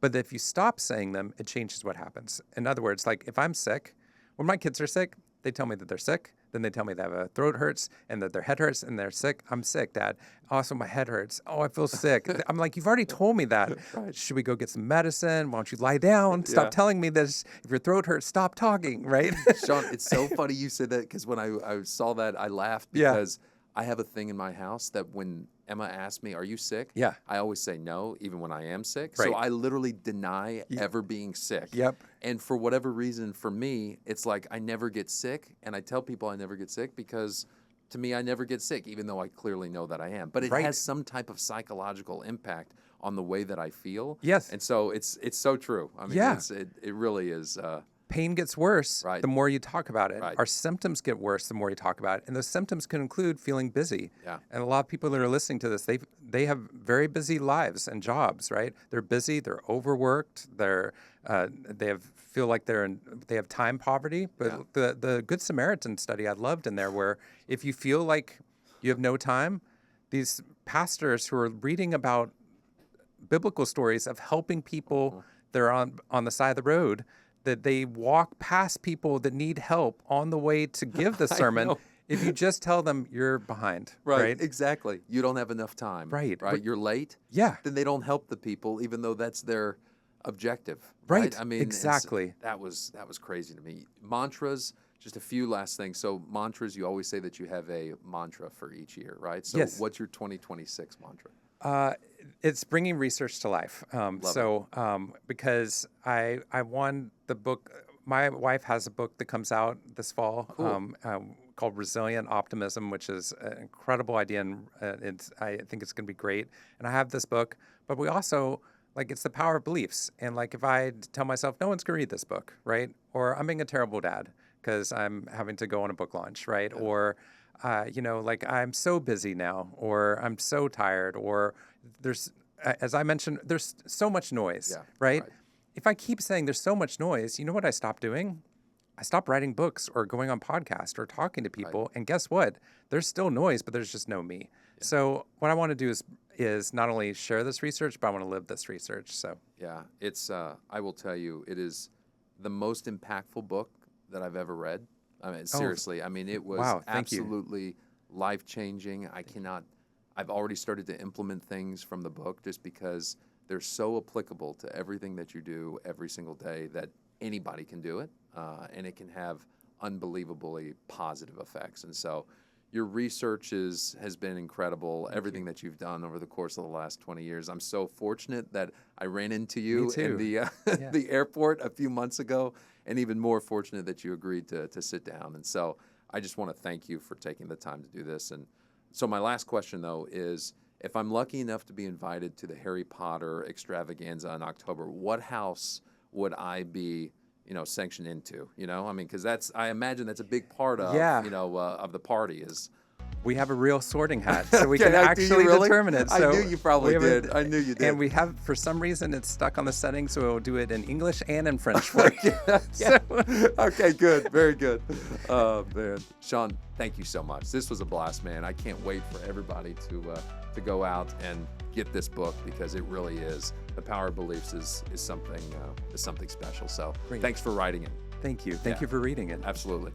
but if you stop saying them, it changes what happens. In other words, like if I'm sick, when my kids are sick, they tell me that they're sick. Then they tell me that their throat hurts and that their head hurts and they're sick. I'm sick, Dad. Also, my head hurts. Oh, I feel sick. I'm like, you've already told me that. Right. Should we go get some medicine? Why don't you lie down? Stop Yeah. telling me this. If your throat hurts, stop talking, right? Shawn, it's so funny you said that because when I saw that, I laughed Yeah. because I have a thing in my house that when Emma asks me, "Are you sick?" Yeah. I always say no, even when I am sick. Right. So I literally deny ever being sick. Yep. And for whatever reason, for me, it's like I never get sick, and I tell people I never get sick because to me, I never get sick, even though I clearly know that I am. But it Right. has some type of psychological impact on the way that I feel. Yes. And so it's so true. I mean, Yeah. it really is. Pain gets worse Right. the more you talk about it. Right. Our symptoms get worse the more you talk about it. And those symptoms can include feeling busy. Yeah. And a lot of people that are listening to this, they have very busy lives and jobs, right? They're busy, they're overworked, feel like they have time poverty. But the Good Samaritan study I loved in there, where if you feel like you have no time, these pastors who are reading about biblical stories of helping people that are on the side of the road, that they walk past people that need help on the way to give the sermon. know. If you just tell them you're behind, right? Exactly. You don't have enough time. Right. Right. You're late. Yeah. Then they don't help the people, even though that's their objective. Right. I mean, Exactly. that was crazy to me. Mantras. Just a few last things. So mantras. You always say that you have a mantra for each year, right? So Yes. what's your 2026 mantra? It's bringing research to life. Because I won the book. My wife has a book that comes out this fall. Cool. Called Resilient Optimism, which is an incredible idea, and I think it's going to be great. And I have this book, but we also Like, it's the power of beliefs. And like, if I tell myself, no one's gonna read this book, right? Or I'm being a terrible dad because I'm having to go on a book launch, right? Yeah. Or, like, I'm so busy now, or I'm so tired, or there's, as I mentioned, there's so much noise, Yeah, right? right. If I keep saying there's so much noise, you know what I stop doing? I stopped writing books or going on podcasts or talking to people. And guess what? There's still noise, but there's just no me. Yeah. So what I want to do is not only share this research, but I want to live this research. So Yeah, it's, I will tell you, it is the most impactful book that I've ever read. I mean, seriously, I mean, it was wow, thank you. absolutely life-changing. I've already started to implement things from the book just because they're so applicable to everything that you do every single day that anybody can do it, and it can have unbelievably positive effects. And so your research has been incredible, everything that you've done over the course of the last 20 years. I'm so fortunate that I ran into you in the Yeah. the airport a few months ago, and even more fortunate that you agreed to sit down. And so I just want to thank you for taking the time to do this. And so my last question, though, is if I'm lucky enough to be invited to the Harry Potter extravaganza in October, what house would I be, sanctioned into? I mean, because I imagine that's a big part of, Yeah. of the party is. We have a real sorting hat, so we Okay, can do you actually really? determine it. I So knew you probably we have did. I knew you did. And we have, for some reason, it's stuck on the setting, so we'll do it in English and in French for you. Yeah. Okay, good. Very good. Man. Shawn, thank you so much. This was a blast, man. I can't wait for everybody to go out and get this book because it really is. The Power of Beliefs is something special. So Great. Thanks for writing it. Thank you. Thank you for reading it. Absolutely.